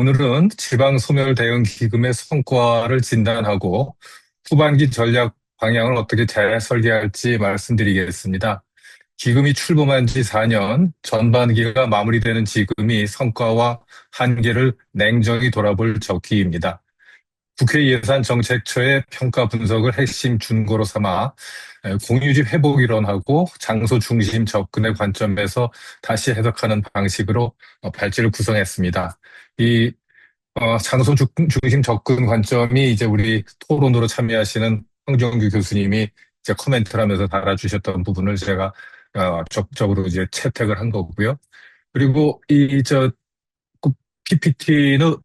오늘은 지방소멸 대응 기금의 성과를 진단하고 후반기 전략 방향을 어떻게 잘 설계할지 말씀드리겠습니다. 기금이 출범한 지 4년, 전반기가 마무리되는 지금이 성과와 한계를 냉정히 돌아볼 적기입니다. 국회 예산정책처의 평가 분석을 핵심 준거로 삼아 공유집 회복 이론하고 장소 중심 접근의 관점에서 다시 해석하는 방식으로 발제를 구성했습니다. 이 장소 중심 접근 관점이 이제 우리 토론으로 참여하시는 황정규 교수님이 이제 코멘트를 하면서 달아주셨던 부분을 제가 적극적으로 이제 채택을 한 거고요. 그리고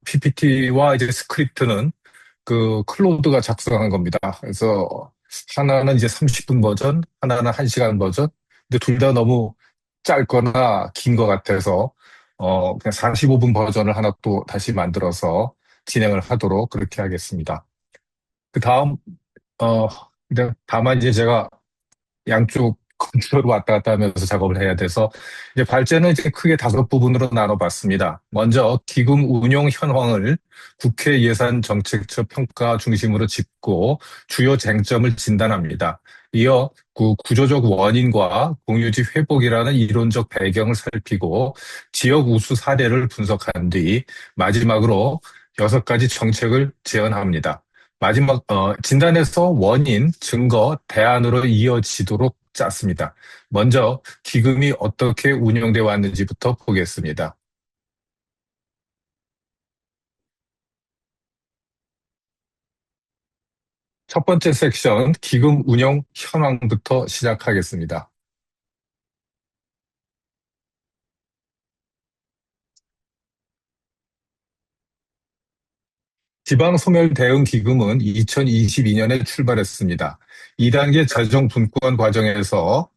PPT와 이제 스크립트는 그 클로드가 작성한 겁니다. 그래서 하나는 이제 30분 버전, 하나는 1시간 버전. 근데 둘 다 너무 짧거나 긴 것 같아서 그냥 45분 버전을 하나 또 다시 만들어서 진행을 하도록 그렇게 하겠습니다. 그 다음 어 근데 다만 이제 제가 양쪽 컴퓨터로 왔다 갔다 하면서 작업을 해야 돼서 이제 발제는 이제 크게 다섯 부분으로 나눠봤습니다. 먼저 기금 운용 현황을 국회 예산정책처 평가 중심으로 짚고 주요 쟁점을 진단합니다. 이어 그 구조적 원인과 공유집 회복이라는 이론적 배경을 살피고 지역 우수 사례를 분석한 뒤 마지막으로 여섯 가지 정책을 제안합니다. 마지막 진단에서 원인, 증거, 대안으로 이어지도록 짰습니다. 먼저 기금이 어떻게 운영되어 왔는지부터 보겠습니다. 첫 번째 섹션 기금 운영 현황부터 시작하겠습니다. 지방소멸 대응 기금은 2022년에 출발했습니다. 2단계 재정 분권 과정에서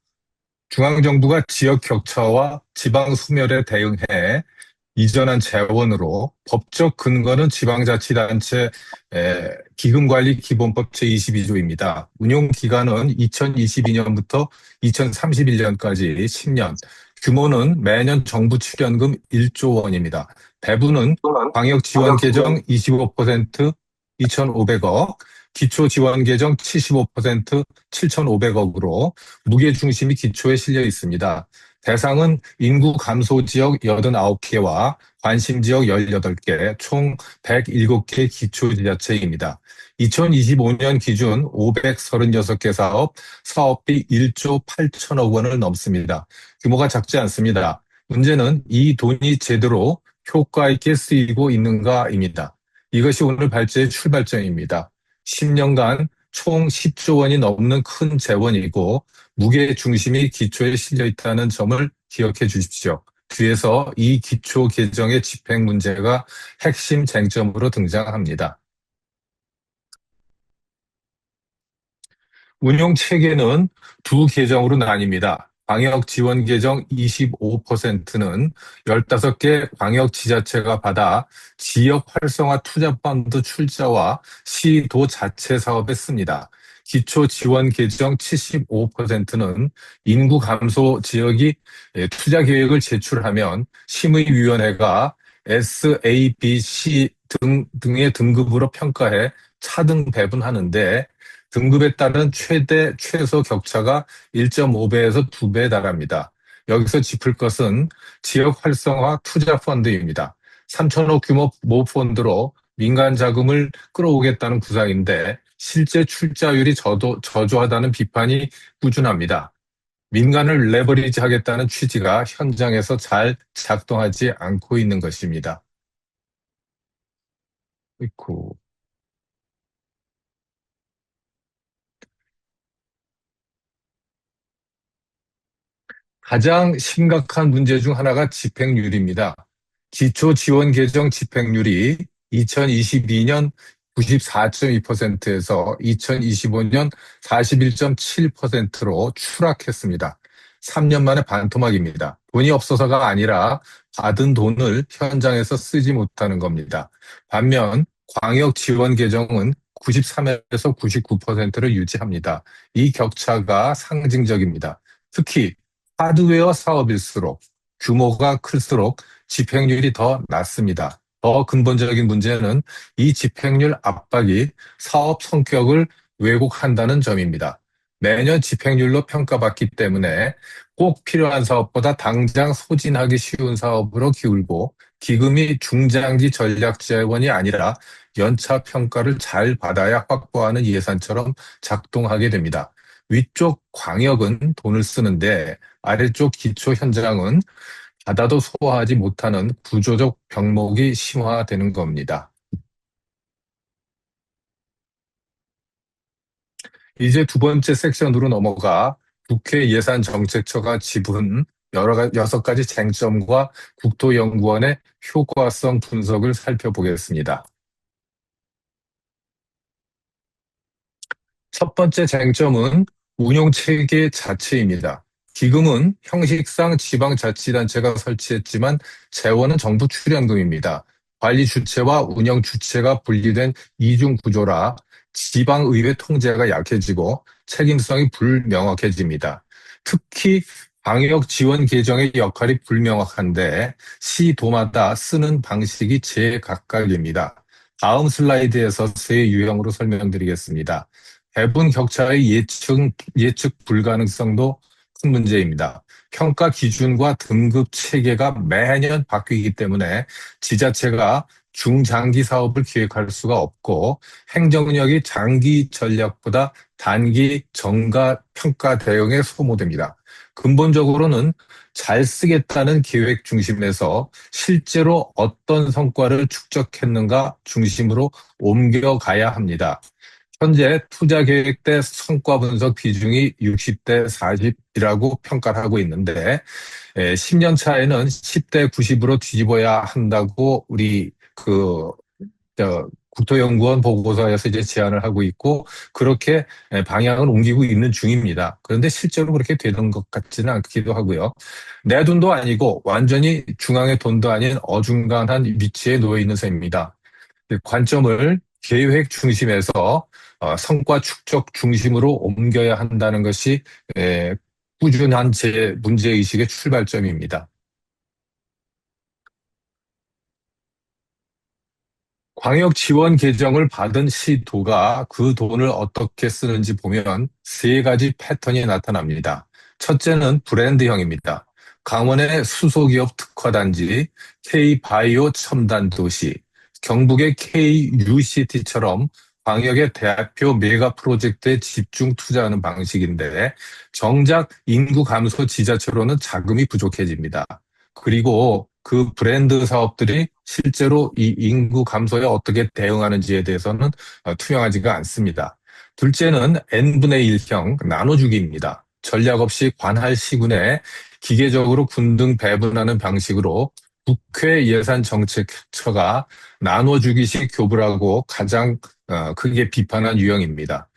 중앙정부가 지역 격차와 지방소멸에 대응해 이전한 재원으로 법적 근거는 지방자치단체 기금관리기본법 제22조입니다. 운용기간은 2022년부터 2031년까지 10년, 규모는 매년 정부 출연금 1조 원입니다. 배분은 광역지원계정 25% 2,500억, 기초지원계정 75% 7,500억으로 무게중심이 기초에 실려 있습니다. 대상은 인구 감소 지역 89개와 관심 지역 18개, 총 107개 기초지자체입니다. 2025년 기준 536개 사업비 1조 8천억 원을 넘습니다. 규모가 작지 않습니다. 문제는 이 돈이 제대로 효과 있게 쓰이고 있는가입니다. 이것이 오늘 발제의 출발점입니다. 10년간 총 10조 원이 넘는 큰 재원이고 무게 중심이 기초에 실려 있다는 점을 기억해 주십시오. 뒤에서 이 기초 개정의 집행 문제가 핵심 쟁점으로 등장합니다. 운용 체계는 두 계정으로 나뉩니다. 광역 지원 계정 25%는 15개 광역 지자체가 받아 지역 활성화 투자 펀드 출자와 시도 자체 사업에 씁니다. 기초 지원 계정 75%는 인구 감소 지역이 투자 계획을 제출하면 심의위원회가 SABC 등의 등급으로 평가해 차등 배분하는데 등급에 따른 최대 최소 격차가 1.5배에서 2배에 달합니다. 여기서 짚을 것은 지역 활성화 투자 펀드입니다. 3천억 규모 모펀드로 민간 자금을 끌어오겠다는 구상인데 실제 출자율이 저조하다는 비판이 꾸준합니다. 민간을 레버리지 하겠다는 취지가 현장에서 잘 작동하지 않고 있는 것입니다. 아이고. 가장 심각한 문제 중 하나가 집행률입니다. 기초 지원 계정 집행률이 2022년 94.2%에서 2025년 41.7%로 추락했습니다. 3년 만에 반토막입니다. 돈이 없어서가 아니라 받은 돈을 현장에서 쓰지 못하는 겁니다. 반면 광역 지원 계정은 93에서 99%를 유지합니다. 이 격차가 상징적입니다. 특히 하드웨어 사업일수록 규모가 클수록 집행률이 더 낮습니다. 더 근본적인 문제는 이 집행률 압박이 사업 성격을 왜곡한다는 점입니다. 매년 집행률로 평가받기 때문에 꼭 필요한 사업보다 당장 소진하기 쉬운 사업으로 기울고 기금이 중장기 전략 지원이 아니라 연차 평가를 잘 받아야 확보하는 예산처럼 작동하게 됩니다. 위쪽 광역은 돈을 쓰는데 아래쪽 기초 현장은 받아도 소화하지 못하는 구조적 병목이 심화되는 겁니다. 이제 두 번째 섹션으로 넘어가 국회 예산정책처가 짚은 여섯 가지 쟁점과 국토연구원의 효과성 분석을 살펴보겠습니다. 첫 번째 쟁점은 운용 체계 자체입니다. 기금은 형식상 지방자치단체가 설치했지만 재원은 정부 출연금입니다. 관리 주체와 운영 주체가 분리된 이중 구조라 지방의회 통제가 약해지고 책임성이 불명확해집니다. 특히 방역 지원 계정의 역할이 불명확한데 시도마다 쓰는 방식이 제각각입니다. 다음 슬라이드에서 세 유형으로 설명드리겠습니다. 배분 격차의 예측 불가능성도 큰 문제입니다. 평가 기준과 등급 체계가 매년 바뀌기 때문에 지자체가 중장기 사업을 기획할 수가 없고 행정력이 장기 전략보다 단기 정가 평가 대응에 소모됩니다. 근본적으로는 잘 쓰겠다는 계획 중심에서 실제로 어떤 성과를 축적했는가 중심으로 옮겨가야 합니다. 현재 투자 계획 때 성과 분석 비중이 60대 40이라고 평가를 하고 있는데 10년 차에는 10대 90으로 뒤집어야 한다고 우리 국토연구원 보고서에서 이제 제안을 하고 있고 그렇게 방향을 옮기고 있는 중입니다. 그런데 실제로 그렇게 되는 것 같지는 않기도 하고요. 내 돈도 아니고 완전히 중앙의 돈도 아닌 어중간한 위치에 놓여 있는 셈입니다. 관점을 계획 중심에서 성과 축적 중심으로 옮겨야 한다는 것이 꾸준한 제 문제의식의 출발점입니다. 광역 지원 계정을 받은 시도가 그 돈을 어떻게 쓰는지 보면 세 가지 패턴이 나타납니다. 첫째는 브랜드형입니다. 강원의 수소기업 특화단지, K바이오 첨단도시, 경북의 KUCT처럼 광역의 대표 메가 프로젝트에 집중 투자하는 방식인데 정작 인구 감소 지자체로는 자금이 부족해집니다. 그리고 그 브랜드 사업들이 실제로 이 인구 감소에 어떻게 대응하는지에 대해서는 투명하지가 않습니다. 둘째는 N분의 1형 나눠주기입니다. 전략 없이 관할 시군에 기계적으로 군등 배분하는 방식으로 국회 예산정책처가 나눠주기식 교부라고 가장 크게 비판한 유형입니다.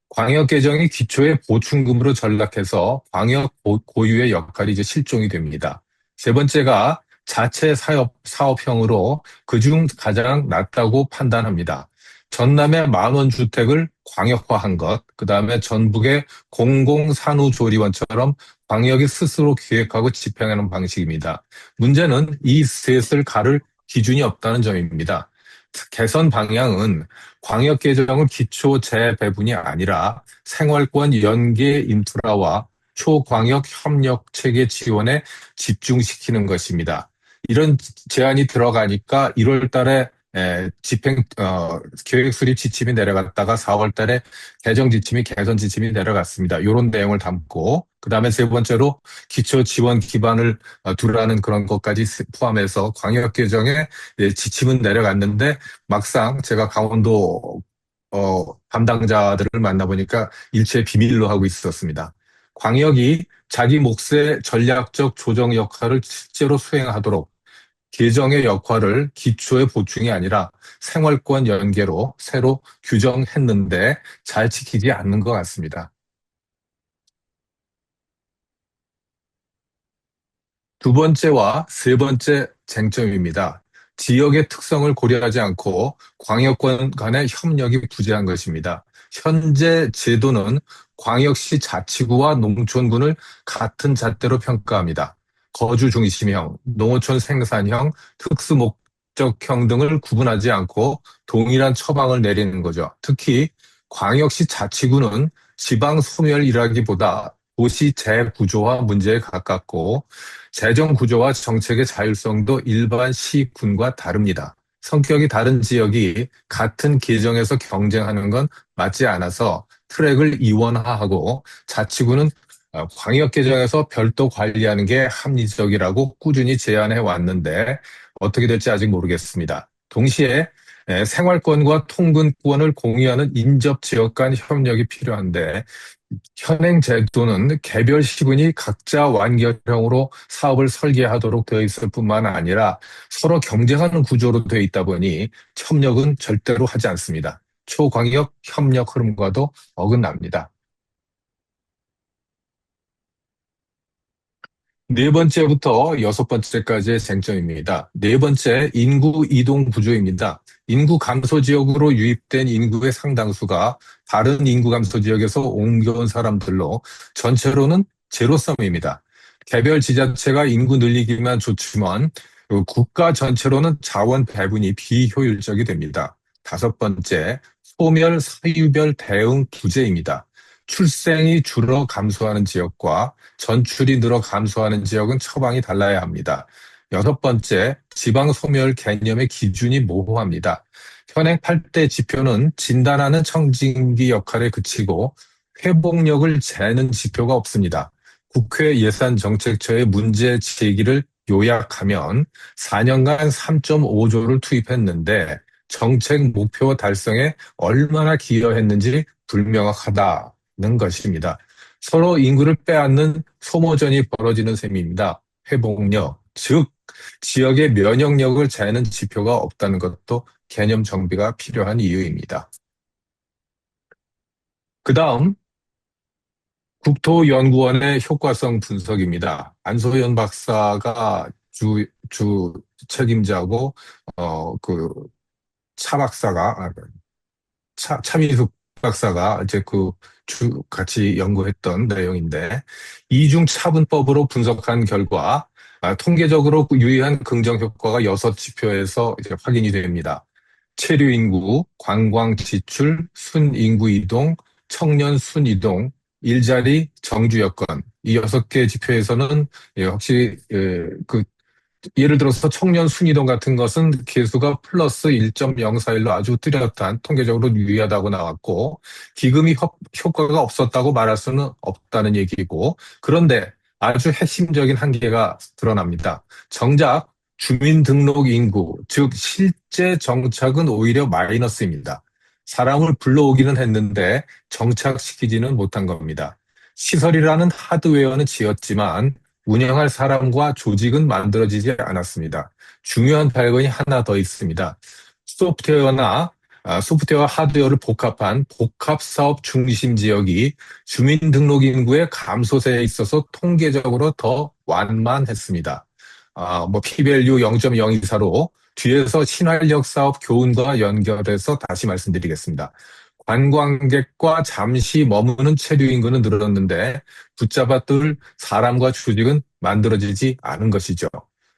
광역 개정이 기초의 보충금으로 전락해서 광역 고유의 역할이 이제 실종이 됩니다. 세 번째가 자체 사업형으로 그중 가장 낫다고 판단합니다. 전남의 만원 주택을 광역화한 것, 그 다음에 전북의 공공산후조리원처럼 광역이 스스로 기획하고 집행하는 방식입니다. 문제는 이 셋을 가를 기준이 없다는 점입니다. 개선 방향은 광역 개정을 기초 재배분이 아니라 생활권 연계 인프라와 초광역 협력 체계 지원에 집중시키는 것입니다. 이런 제안이 들어가니까 1월 달에 계획 수립 지침이 내려갔다가 4월 달에 개선 지침이 내려갔습니다. 이런 내용을 담고 그다음에 세 번째로 기초 지원 기반을 두라는 그런 것까지 포함해서 광역 개정에 지침은 내려갔는데 막상 제가 강원도 담당자들을 만나보니까 일체 비밀로 하고 있었습니다. 광역이 자기 몫의 전략적 조정 역할을 실제로 수행하도록 계정의 역할을 기초의 보충이 아니라 생활권 연계로 새로 규정했는데 잘 지키지 않는 것 같습니다. 두 번째와 세 번째 쟁점입니다. 지역의 특성을 고려하지 않고 광역권 간의 협력이 부재한 것입니다. 현재 제도는 광역시 자치구와 농촌군을 같은 잣대로 평가합니다. 거주 중심형, 농어촌 생산형, 법적형 등을 구분하지 않고 동일한 처방을 내리는 거죠. 특히 광역시 자치구는 지방 소멸이라기보다 도시 재구조화 문제에 가깝고 재정 구조와 정책의 자율성도 일반 시군과 다릅니다. 성격이 다른 지역이 같은 계정에서 경쟁하는 건 맞지 않아서 트랙을 이원화하고 자치구는 광역 계정에서 별도 관리하는 게 합리적이라고 꾸준히 제안해 왔는데 어떻게 될지 아직 모르겠습니다. 동시에 생활권과 통근권을 공유하는 인접 지역 간 협력이 필요한데 현행 제도는 개별 시군이 각자 완결형으로 사업을 설계하도록 되어 있을 뿐만 아니라 서로 경쟁하는 구조로 되어 있다 보니 협력은 절대로 하지 않습니다. 초광역 협력 흐름과도 어긋납니다. 네 번째부터 여섯 번째까지의 쟁점입니다. 네 번째, 인구 이동 구조입니다. 인구 감소 지역으로 유입된 인구의 상당수가 다른 인구 감소 지역에서 옮겨온 사람들로 전체로는 제로섬입니다. 개별 지자체가 인구 늘리기만 좋지만 국가 전체로는 자원 배분이 비효율적이 됩니다. 다섯 번째, 소멸 사유별 대응 부재입니다. 출생이 줄어 감소하는 지역과 전출이 늘어 감소하는 지역은 처방이 달라야 합니다. 여섯 번째, 지방 소멸 개념의 기준이 모호합니다. 현행 8대 지표는 진단하는 청진기 역할에 그치고 회복력을 재는 지표가 없습니다. 국회 예산정책처의 문제 제기를 요약하면 4년간 3.5조를 투입했는데 정책 목표 달성에 얼마나 기여했는지 불명확하다는 것입니다. 서로 인구를 빼앗는 소모전이 벌어지는 셈입니다. 회복력, 즉 지역의 면역력을 재는 지표가 없다는 것도 개념 정비가 필요한 이유입니다. 그 다음 국토연구원의 효과성 분석입니다. 안소연 박사가 주 책임자고 그 차 박사가 차민숙 박사가 이제 같이 연구했던 내용인데, 이중 차분법으로 분석한 결과, 통계적으로 유의한 긍정 효과가 여섯 지표에서 이제 확인이 됩니다. 체류 인구, 관광 지출, 순인구 이동, 청년 순이동, 일자리, 정주 여건. 이 여섯 개 지표에서는 확실히 예를 들어서 청년 순이동 같은 것은 개수가 플러스 1.041로 아주 뚜렷한 통계적으로 유의하다고 나왔고, 기금이 효과가 없었다고 말할 수는 없다는 얘기고, 그런데 아주 핵심적인 한계가 드러납니다. 정작 주민등록 인구, 즉 실제 정착은 오히려 마이너스입니다. 사람을 불러오기는 했는데 정착시키지는 못한 겁니다. 시설이라는 하드웨어는 지었지만 운영할 사람과 조직은 만들어지지 않았습니다. 중요한 발견이 하나 더 있습니다. 소프트웨어와 하드웨어를 복합한 복합사업 중심 지역이 주민등록 인구의 감소세에 있어서 통계적으로 더 완만했습니다. P-value 0.024로 뒤에서 신활력 사업 교훈과 연결해서 다시 말씀드리겠습니다. 관광객과 잠시 머무는 체류 인구는 늘었는데 붙잡아둘 사람과 조직은 만들어지지 않은 것이죠.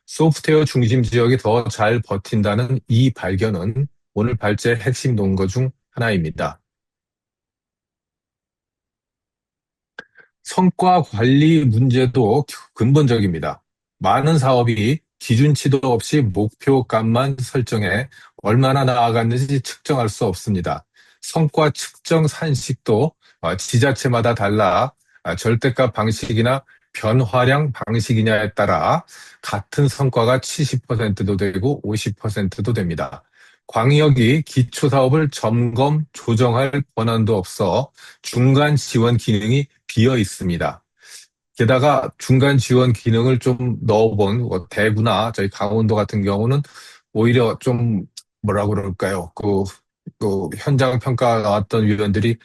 소프트웨어 중심 지역이 더 잘 버틴다는 이 발견은 오늘 발제의 핵심 논거 중 하나입니다. 성과 관리 문제도 근본적입니다. 많은 사업이 기준치도 없이 목표값만 설정해 얼마나 나아갔는지 측정할 수 없습니다. 성과 측정 산식도 지자체마다 달라 절대값 방식이나 변화량 방식이냐에 따라 같은 성과가 70%도 되고 50%도 됩니다. 광역이 기초사업을 점검, 조정할 권한도 없어 중간 지원 기능이 비어 있습니다. 게다가 중간 지원 기능을 좀 넣어본 대구나 저희 강원도 같은 경우는 오히려 좀 뭐라 그럴까요? 현장 평가 나왔던 위원들이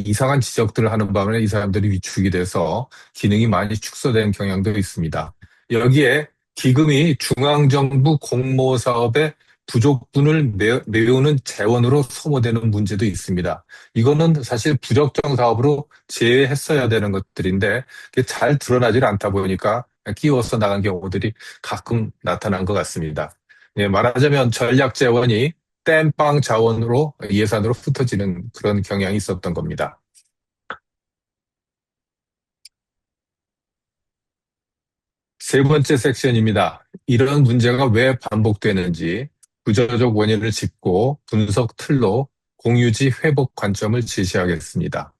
이상한 지적들을 하는 바람에 이 사람들이 위축이 돼서 기능이 많이 축소된 경향도 있습니다. 여기에 기금이 중앙정부 공모 사업의 부족분을 메우는 재원으로 소모되는 문제도 있습니다. 이거는 사실 부적정 사업으로 제외했어야 되는 것들인데 그게 잘 드러나질 않다 보니까 끼워서 나간 경우들이 가끔 나타난 것 같습니다. 예, 말하자면 전략 자원이 땜빵 자원으로 예산으로 흩어지는 그런 경향이 있었던 겁니다. 세 번째 섹션입니다. 이런 문제가 왜 반복되는지 구조적 원인을 짚고 분석 틀로 공유지 회복 관점을 제시하겠습니다.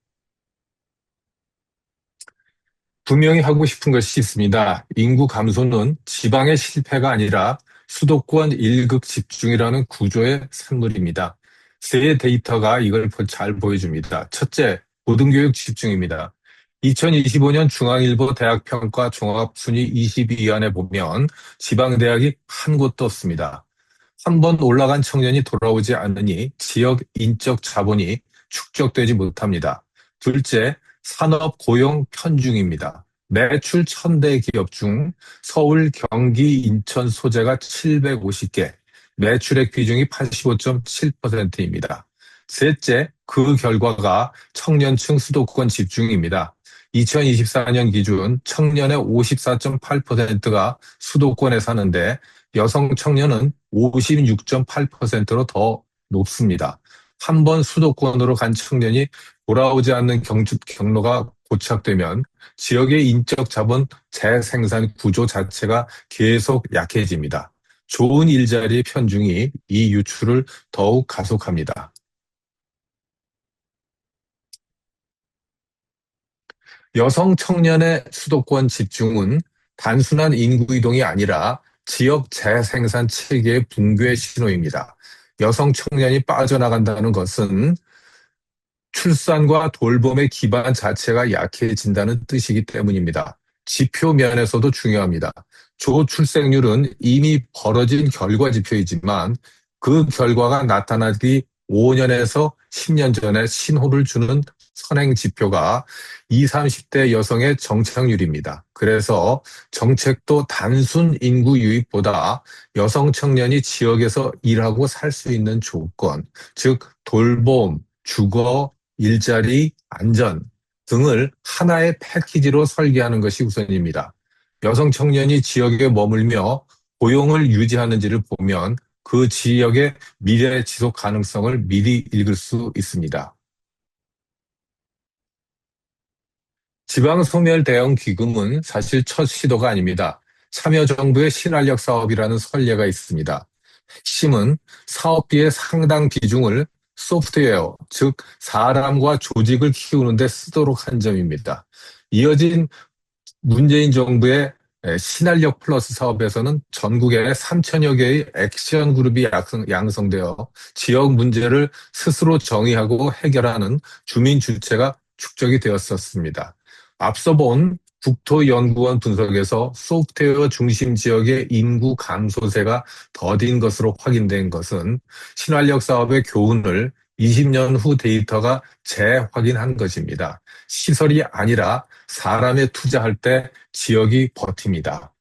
분명히 하고 싶은 것이 있습니다. 인구 감소는 지방의 실패가 아니라 수도권 일극 집중이라는 구조의 산물입니다. 세 데이터가 이걸 잘 보여줍니다. 첫째, 고등교육 집중입니다. 2025년 중앙일보 대학평가 종합순위 22위안에 보면 지방대학이 한 곳도 없습니다. 한 번 올라간 청년이 돌아오지 않으니 지역 인적 자본이 축적되지 못합니다. 둘째, 산업 고용 편중입니다. 매출 1000대 기업 중 서울, 경기, 인천 소재가 750개, 매출액 비중이 85.7%입니다. 셋째, 그 결과가 청년층 수도권 집중입니다. 2024년 기준 청년의 54.8%가 수도권에 사는데 여성 청년은 56.8%로 더 높습니다. 한 번 수도권으로 간 청년이 돌아오지 않는 경로가 고착되면 지역의 인적 자본 재생산 구조 자체가 계속 약해집니다. 좋은 일자리 편중이 이 유출을 더욱 가속합니다. 여성 청년의 수도권 집중은 단순한 인구 이동이 아니라 지역 재생산 체계의 붕괴 신호입니다. 여성 청년이 빠져나간다는 것은 출산과 돌봄의 기반 자체가 약해진다는 뜻이기 때문입니다. 지표 면에서도 중요합니다. 조출생률은 이미 벌어진 결과 지표이지만 그 결과가 나타나기 5년에서 10년 전에 신호를 주는 선행 지표가 20, 30대 여성의 정착률입니다. 그래서 정책도 단순 인구 유입보다 여성 청년이 지역에서 일하고 살 수 있는 조건, 즉 돌봄, 주거, 일자리, 안전 등을 하나의 패키지로 설계하는 것이 우선입니다. 여성 청년이 지역에 머물며 고용을 유지하는지를 보면 그 지역의 미래 지속 가능성을 미리 읽을 수 있습니다. 지방소멸 대응 기금은 사실 첫 시도가 아닙니다. 참여정부의 신활력 사업이라는 선례가 있습니다. 핵심은 사업비의 상당 비중을 소프트웨어, 즉 사람과 조직을 키우는 데 쓰도록 한 점입니다. 이어진 문재인 정부의 신활력 플러스 사업에서는 전국에 3천여 개의 액션 그룹이 양성되어 지역 문제를 스스로 정의하고 해결하는 주민 주체가 축적이 되었었습니다. 앞서 본 국토연구원 분석에서 소프트웨어 중심 지역의 인구 감소세가 더딘 것으로 확인된 것은 신활력 사업의 교훈을 20년 후 데이터가 재확인한 것입니다. 시설이 아니라 사람에 투자할 때 지역이 버팁니다.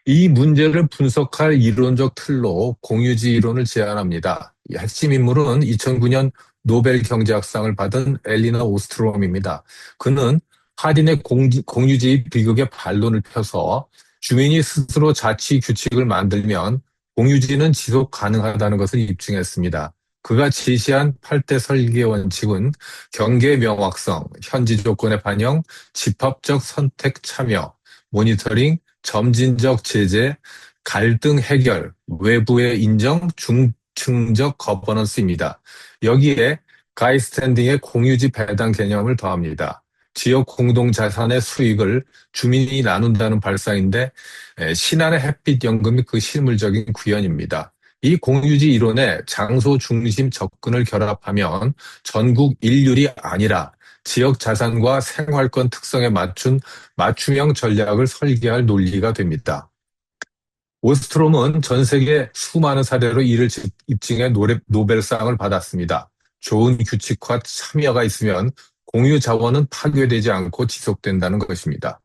이 문제를 분석할 이론적 틀로 공유지 이론을 제안합니다. 이 핵심 인물은 2009년 노벨 경제학상을 받은 엘리너 오스트롬입니다. 그는 하딘의 공유지 비극의 반론을 펴서 주민이 스스로 자치 규칙을 만들면 공유지는 지속 가능하다는 것을 입증했습니다. 그가 제시한 8대 설계 원칙은 경계 명확성, 현지 조건의 반영, 집합적 선택 참여, 모니터링, 점진적 제재, 갈등 해결, 외부의 인정, 중층적 거버넌스입니다. 여기에 가이스탠딩의 공유지 배당 개념을 더합니다. 지역 공동자산의 수익을 주민이 나눈다는 발상인데 신한의 햇빛 연금이 그 실물적인 구현입니다. 이 공유지 이론에 장소 중심 접근을 결합하면 전국 일률이 아니라 지역 자산과 생활권 특성에 맞춘 맞춤형 전략을 설계할 논리가 됩니다. 오스트롬은 전 세계 수많은 사례로 이를 입증해 노벨상을 받았습니다. 좋은 규칙과 참여가 있으면 공유 자원은 파괴되지 않고 지속된다는 것입니다.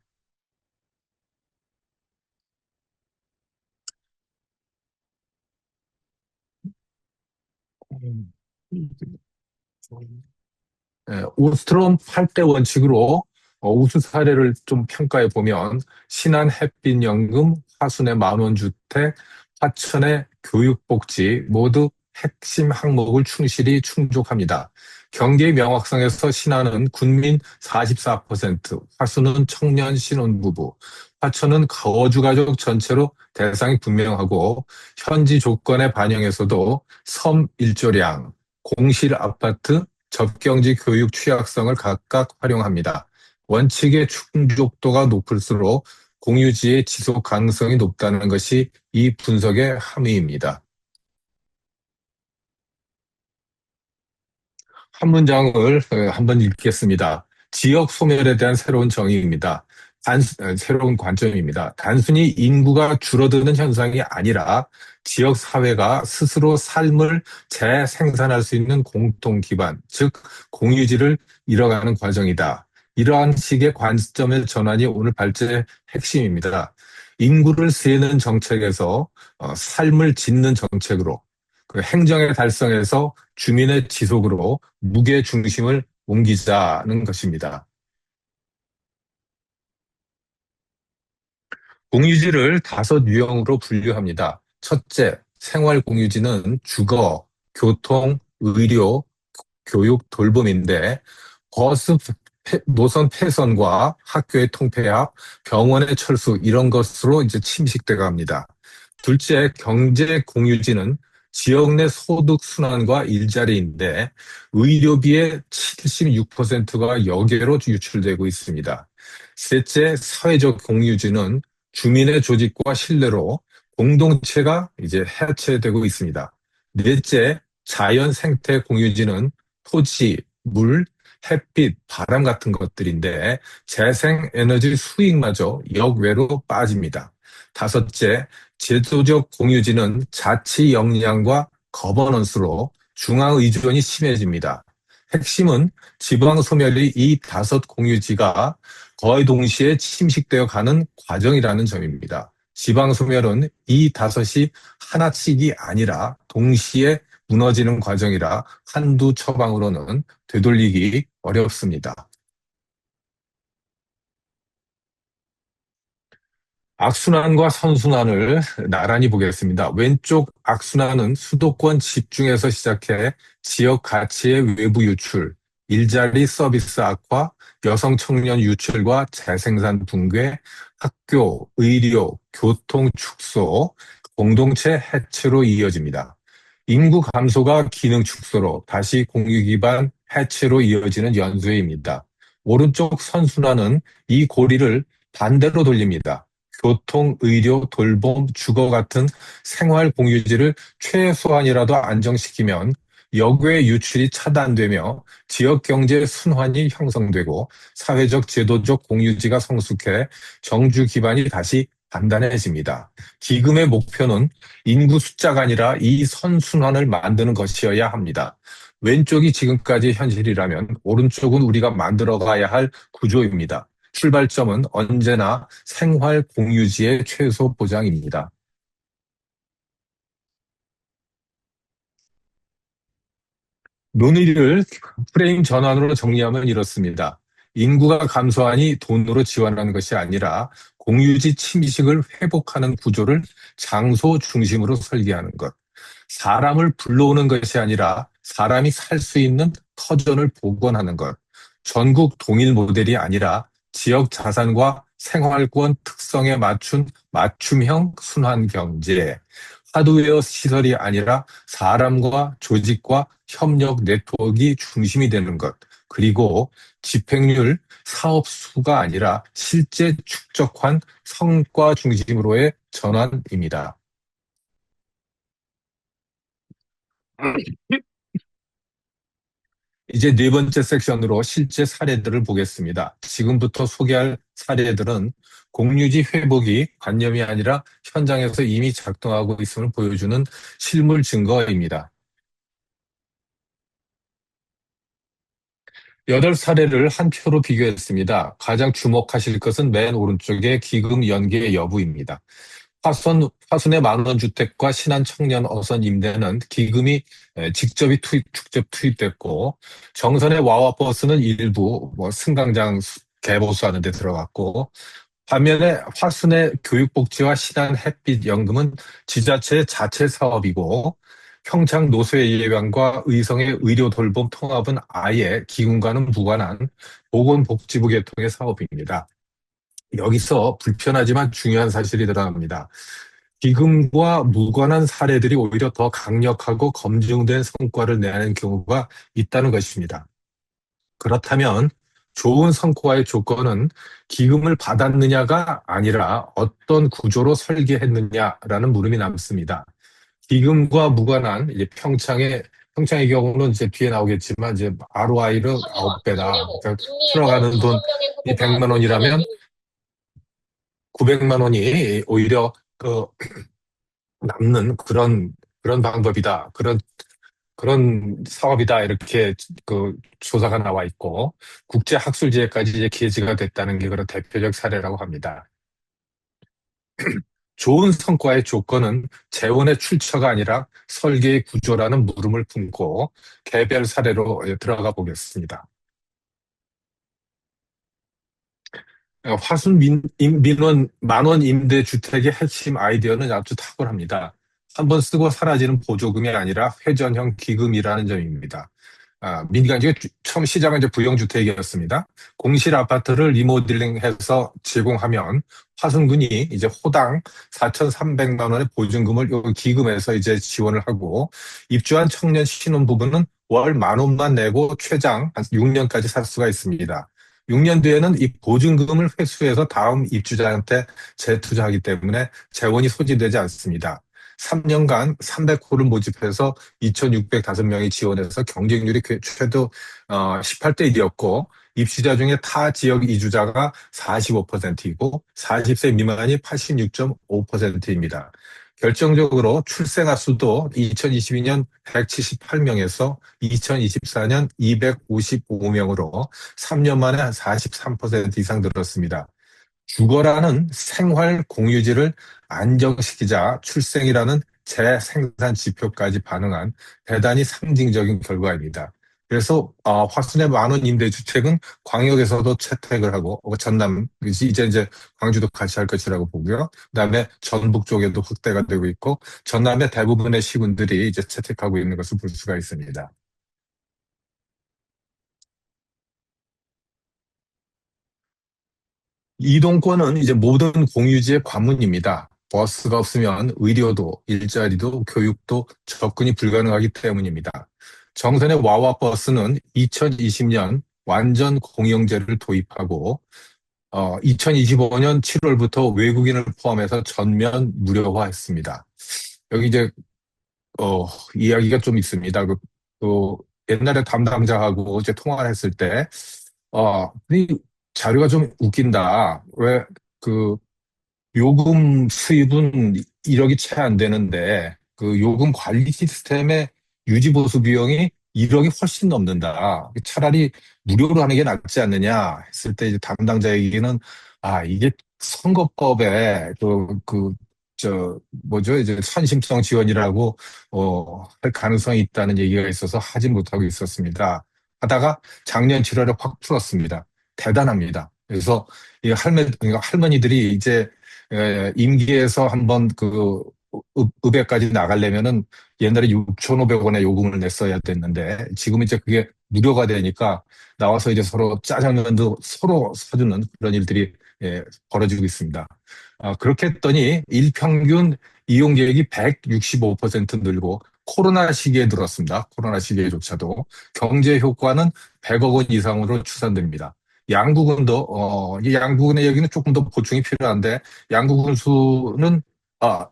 오스트롬 8대 원칙으로 우수 사례를 좀 평가해 보면 신안 햇빛연금, 화순의 만원주택, 화천의 교육복지 모두 핵심 항목을 충실히 충족합니다. 경계 명확성에서 신안은 군민 44%, 화순은 청년 신혼부부, 화천은 거주가족 전체로 대상이 분명하고 현지 조건에 반영해서도 섬 일조량, 공실 아파트, 접경지 교육 취약성을 각각 활용합니다. 원칙의 충족도가 높을수록 공유지의 지속 가능성이 높다는 것이 이 분석의 함의입니다. 한 문장을 한번 읽겠습니다. 지역 소멸에 대한 새로운 정의입니다. 새로운 관점입니다. 단순히 인구가 줄어드는 현상이 아니라 지역 사회가 스스로 삶을 재생산할 수 있는 공통 기반, 즉 공유지를 이뤄가는 과정이다. 이러한 식의 관점의 전환이 오늘 발제의 핵심입니다. 인구를 세는 정책에서 삶을 짓는 정책으로 그 행정의 달성에서 주민의 지속으로 무게 중심을 옮기자는 것입니다. 공유지를 다섯 유형으로 분류합니다. 첫째, 생활 공유지는 주거, 교통, 의료, 교육, 돌봄인데 노선 폐선과 학교의 통폐합, 병원의 철수 이런 것으로 이제 침식돼 갑니다. 둘째, 경제 공유지는 지역 내 소득 순환과 일자리인데 의료비의 76%가 여기로 유출되고 있습니다. 셋째, 사회적 공유지는 주민의 조직과 신뢰로 공동체가 이제 해체되고 있습니다. 넷째, 자연 생태 공유지는 토지, 물, 햇빛, 바람 같은 것들인데 재생 에너지 수익마저 역외로 빠집니다. 다섯째, 제도적 공유지는 자치 역량과 거버넌스로 중앙 의존이 심해집니다. 핵심은 지방 소멸이 이 다섯 공유지가 거의 동시에 침식되어 가는 과정이라는 점입니다. 지방 소멸은 이 다섯이 하나씩이 아니라 동시에 무너지는 과정이라 한두 처방으로는 되돌리기 어렵습니다. 악순환과 선순환을 나란히 보겠습니다. 왼쪽 악순환은 수도권 집중에서 시작해 지역 가치의 외부 유출, 일자리 서비스 악화, 여성 청년 유출과 재생산 붕괴, 학교, 의료, 교통 축소, 공동체 해체로 이어집니다. 인구 감소가 기능 축소로 다시 공유 기반 해체로 이어지는 연쇄입니다. 오른쪽 선순환은 이 고리를 반대로 돌립니다. 교통, 의료, 돌봄, 주거 같은 생활 공유지를 최소한이라도 안정시키면 역외 유출이 차단되며 지역 경제 순환이 형성되고 사회적 제도적 공유지가 성숙해 정주 기반이 다시 단단해집니다. 기금의 목표는 인구 숫자가 아니라 이 선순환을 만드는 것이어야 합니다. 왼쪽이 지금까지 현실이라면 오른쪽은 우리가 만들어가야 할 구조입니다. 출발점은 언제나 생활 공유지의 최소 보장입니다. 논의를 프레임 전환으로 정리하면 이렇습니다. 인구가 감소하니 돈으로 지원하는 것이 아니라 공유지 침식을 회복하는 구조를 장소 중심으로 설계하는 것. 사람을 불러오는 것이 아니라 사람이 살 수 있는 터전을 복원하는 것. 전국 동일 모델이 아니라 지역 자산과 생활권 특성에 맞춘 맞춤형 순환 경제. 하드웨어 시설이 아니라 사람과 조직과 협력 네트워크가 중심이 되는 것. 그리고 집행률, 사업 수가 아니라 실제 축적한 성과 중심으로의 전환입니다. 이제 네 번째 섹션으로 실제 사례들을 보겠습니다. 지금부터 소개할 사례들은 공유지 회복이 관념이 아니라 현장에서 이미 작동하고 있음을 보여주는 실물 증거입니다. 8사례를 한 표로 비교했습니다. 가장 주목하실 것은 맨 오른쪽의 기금 연계 여부입니다. 화순의 만원주택과 신한 청년 어선 임대는 기금이 직접 투입됐고, 정선의 와와버스는 일부 승강장 개보수하는 데 들어갔고, 반면에 화순의 교육복지와 신한 햇빛연금은 지자체의 자체 사업이고, 평창 노쇠예방과 의성의 의료 돌봄 통합은 아예 기금과는 무관한 보건복지부 계통의 사업입니다. 여기서 불편하지만 중요한 사실이 드러납니다. 기금과 무관한 사례들이 오히려 더 강력하고 검증된 성과를 내는 경우가 있다는 것입니다. 그렇다면 좋은 성과의 조건은 기금을 받았느냐가 아니라 어떤 구조로 설계했느냐라는 물음이 남습니다. 기금과 무관한 이제 평창의 경우는 이제 뒤에 나오겠지만 이제 ROI를 9배다. 그러니까 들어가는 돈이 100만 원이라면 900만 원이 오히려 그 남는 그런 방법이다. 그런 사업이다. 이렇게 그 조사가 나와 있고 국제 학술지에까지 이제 게재가 됐다는 게 그런 대표적 사례라고 합니다. 좋은 성과의 조건은 재원의 출처가 아니라 설계의 구조라는 물음을 품고 개별 사례로 들어가 보겠습니다. 화순 민원 만원 임대 주택의 핵심 아이디어는 아주 탁월합니다. 한번 쓰고 사라지는 보조금이 아니라 회전형 기금이라는 점입니다. 민간지가 처음 시작은 이제 부영주택이었습니다. 공실 아파트를 리모델링해서 제공하면 화순군이 이제 호당 4,300만 원의 보증금을 요 기금에서 이제 지원을 하고 입주한 청년 신혼부부는 월 10,000원만 내고 최장 한 6년까지 살 수가 있습니다. 6년 뒤에는 이 보증금을 회수해서 다음 입주자한테 재투자하기 때문에 재원이 소진되지 않습니다. 3년간 300호를 모집해서 2,605명이 지원해서 경쟁률이 최도 18대 1이었고 입시자 중에 타 지역 이주자가 45%이고 40세 미만이 86.5%입니다. 결정적으로 출생아 수도 2022년 178명에서 2024년 255명으로 3년 만에 한 43% 이상 늘었습니다. 주거라는 생활 공유지를 안정시키자 출생이라는 재생산 지표까지 반응한 대단히 상징적인 결과입니다. 그래서 화순의 만원 임대주택은 광역에서도 채택을 하고 전남 이제 광주도 같이 할 것이라고 보고요. 그다음에 전북 쪽에도 확대가 되고 있고 전남의 대부분의 시군들이 이제 채택하고 있는 것을 볼 수가 있습니다. 이동권은 이제 모든 공유지의 관문입니다. 버스가 없으면 의료도, 일자리도, 교육도 접근이 불가능하기 때문입니다. 정선의 와와 버스는 2020년 완전 공영제를 도입하고 2025년 7월부터 외국인을 포함해서 전면 무료화했습니다. 여기 이제 이야기가 좀 있습니다. 그 옛날에 담당자하고 이제 통화를 했을 때 이 자료가 좀 웃긴다. 왜 그 요금 수입은 1억이 채 안 되는데 그 요금 관리 시스템의 유지 보수 비용이 1억이 훨씬 넘는다. 차라리 무료로 하는 게 낫지 않느냐 했을 때 이제 담당자 얘기는 이게 선거법에 뭐죠? 이제 선심성 지원이라고 할 가능성이 있다는 얘기가 있어서 하지 못하고 있었습니다. 하다가 작년 7월에 확 풀었습니다. 대단합니다. 그래서 이 그러니까 할머니들이 이제 임기에서 한번 읍에까지 나가려면은 옛날에 6,500원의 요금을 냈어야 됐는데 지금 이제 그게 무료가 되니까 나와서 이제 서로 짜장면도 서로 사주는 그런 일들이 벌어지고 있습니다. 그렇게 했더니 일평균 이용 계획이 165% 늘고 코로나 시기에 늘었습니다. 코로나 시기에조차도 경제 효과는 100억 원 이상으로 추산됩니다. 양구군도 이 양구군의 얘기는 조금 더 보충이 필요한데 양구군수는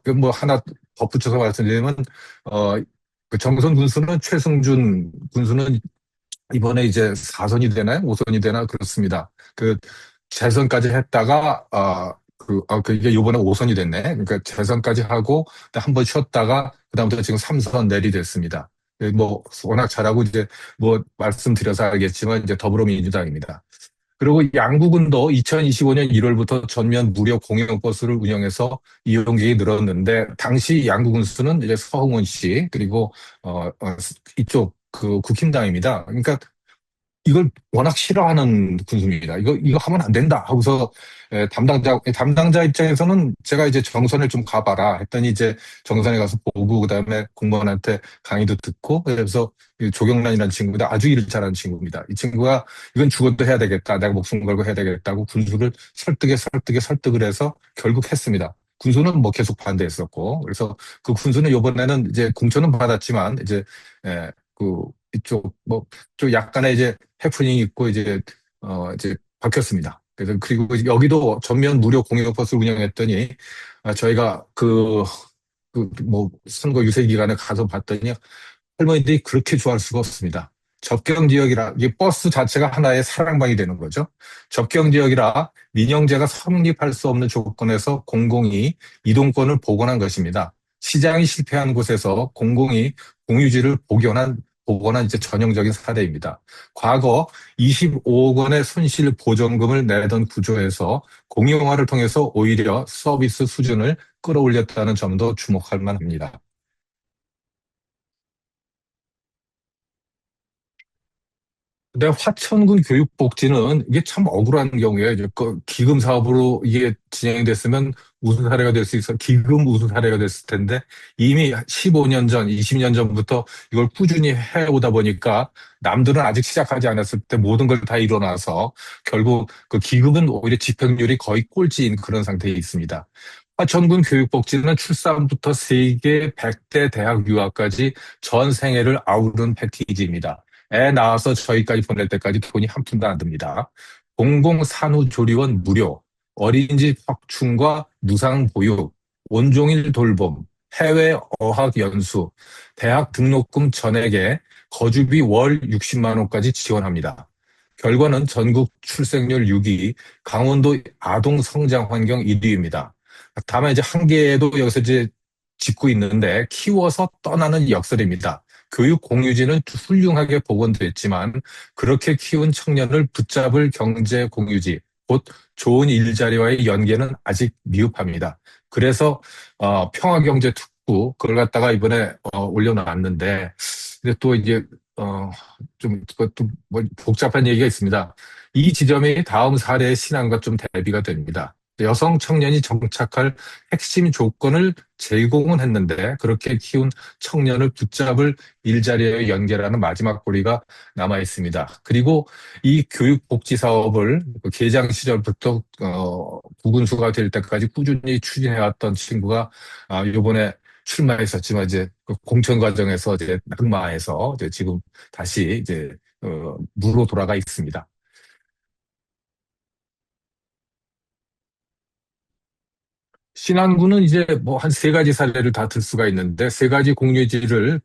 그뭐 하나 덧붙여서 말씀드리면 그 정선 군수는 최승준 군수는 이번에 이제 4선이 되나요? 5선이 되나? 그렇습니다. 그 재선까지 했다가 그게 이번에 5선이 됐네. 그러니까 재선까지 하고 한 번 쉬었다가 그다음부터 지금 3선 내리됐습니다. 뭐 워낙 잘하고 이제 뭐 말씀드려서 알겠지만 이제 더불어민주당입니다. 그리고 양국은도 2025년 1월부터 전면 무료 공영버스를 운영해서 이용객이 늘었는데 당시 양국은 수는 이제 서흥원 씨 그리고 이쪽 그 국힘당입니다. 그러니까 이걸 워낙 싫어하는 군수입니다. 이거 하면 안 된다 하고서 담당자 입장에서는 제가 이제 정선을 좀 가봐라 했더니 이제 정선에 가서 보고 그다음에 공무원한테 강의도 듣고 그래서 이 조경란이라는 친구가 아주 일을 잘하는 친구입니다. 이 친구가 이건 죽어도 해야 되겠다. 내가 목숨 걸고 해야 되겠다고 군수를 설득을 해서 결국 했습니다. 군수는 뭐 계속 반대했었고 그래서 그 군수는 이번에는 이제 공천은 받았지만 이제 그 이쪽 뭐 좀 약간의 이제 해프닝이 있고 이제 바뀌었습니다. 그래서 그리고 여기도 전면 무료 공영버스를 운영했더니 저희가 그 뭐 선거 유세 기간에 가서 봤더니 할머니들이 그렇게 좋아할 수가 없습니다. 접경 지역이라 이 버스 자체가 하나의 사랑방이 되는 거죠. 접경 지역이라 민영제가 성립할 수 없는 조건에서 공공이 이동권을 복원한 것입니다. 시장이 실패한 곳에서 공공이 공유지를 복원한 이제 전형적인 사례입니다. 과거 25억 원의 손실 보전금을 내던 구조에서 공용화를 통해서 오히려 서비스 수준을 끌어올렸다는 점도 주목할 만합니다. 근데 화천군 교육복지는 이게 참 억울한 경우에 이제 그 기금 사업으로 이게 진행됐으면 우수 사례가 될 수 있어 기금 우수 사례가 됐을 텐데 이미 15년 전, 20년 전부터 이걸 꾸준히 해오다 보니까 남들은 아직 시작하지 않았을 때 모든 걸 다 일어나서 결국 그 기금은 오히려 집행률이 거의 꼴찌인 그런 상태에 있습니다. 화천군 교육복지는 출산부터 세계 100대 대학 유학까지 전 생애를 아우르는 패키지입니다. 애 낳아서 저희까지 보낼 때까지 돈이 한 푼도 안 듭니다. 공공산후조리원 무료, 어린이집 확충과 무상보육, 온종일 돌봄, 해외 어학연수, 대학 등록금 전액에 거주비 월 60만 원까지 지원합니다. 결과는 전국 출생률 6위, 강원도 아동 성장 환경 1위입니다. 다만 이제 한계도 여기서 이제 짚고 있는데 키워서 떠나는 역설입니다. 교육 공유지는 훌륭하게 복원됐지만 그렇게 키운 청년을 붙잡을 경제 공유지, 곧 좋은 일자리와의 연계는 아직 미흡합니다. 그래서 평화경제특구 그걸 갖다가 이번에 올려놨는데 근데 또 이제 어, 좀 그것도 뭐 복잡한 얘기가 있습니다. 이 지점이 다음 사례의 신앙과 좀 대비가 됩니다. 여성 청년이 정착할 핵심 조건을 제공은 했는데 그렇게 키운 청년을 붙잡을 일자리에 연계라는 마지막 고리가 남아 있습니다. 그리고 이 교육복지 사업을 그 개장 시절부터 부군수가 될 때까지 꾸준히 추진해왔던 친구가 이번에 출마했었지만 이제 그 공천 과정에서 이제 낙마해서 이제 지금 다시 이제 무로 돌아가 있습니다. 신안군은 이제 뭐 한 세 가지 사례를 다 들 수가 있는데 세 가지 공유지를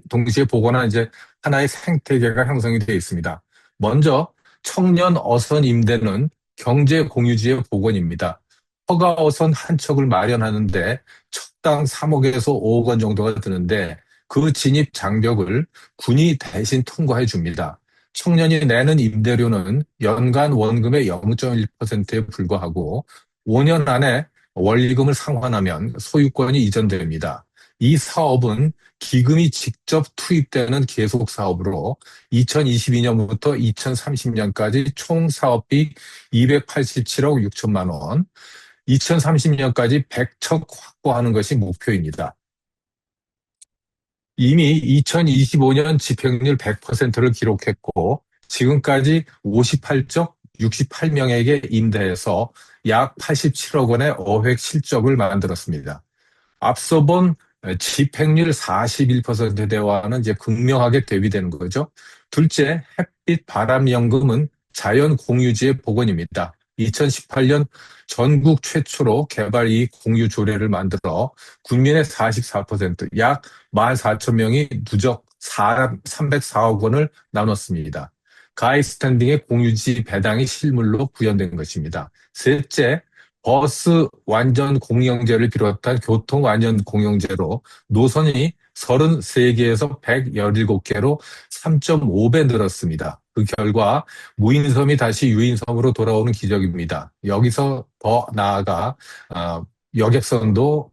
동시에 복원한 이제 하나의 생태계가 형성이 되어 있습니다. 먼저 청년 어선 임대는 경제 공유지의 복원입니다. 허가 어선 한 척을 마련하는데 척당 3억에서 5억 원 정도가 드는데 그 진입 장벽을 군이 대신 통과해 줍니다. 청년이 내는 임대료는 연간 원금의 0.1%에 불과하고 5년 안에 원리금을 상환하면 소유권이 이전됩니다. 이 사업은 기금이 직접 투입되는 계속 사업으로 2022년부터 2030년까지 총 사업비 287억 6천만 원, 2030년까지 100척 확보하는 것이 목표입니다. 이미 2025년 집행률 100%를 기록했고 지금까지 58적 68명에게 임대해서 약 87억 원의 어획 실적을 만들었습니다. 앞서 본 집행률 41%대와는 이제 극명하게 대비되는 거죠. 둘째, 햇빛 바람연금은 자연 공유지의 복원입니다. 2018년 전국 최초로 개발이익 공유 조례를 만들어 국민의 44%, 약 14,000명이 누적 304억 원을 나눴습니다. 가이 스탠딩의 공유지 배당이 실물로 구현된 것입니다. 셋째, 버스 완전 공영제를 비롯한 교통 완전 공영제로 노선이 33개에서 117개로 3.5배 늘었습니다. 그 결과 무인섬이 다시 유인섬으로 돌아오는 기적입니다. 여기서 더 나아가 여객선도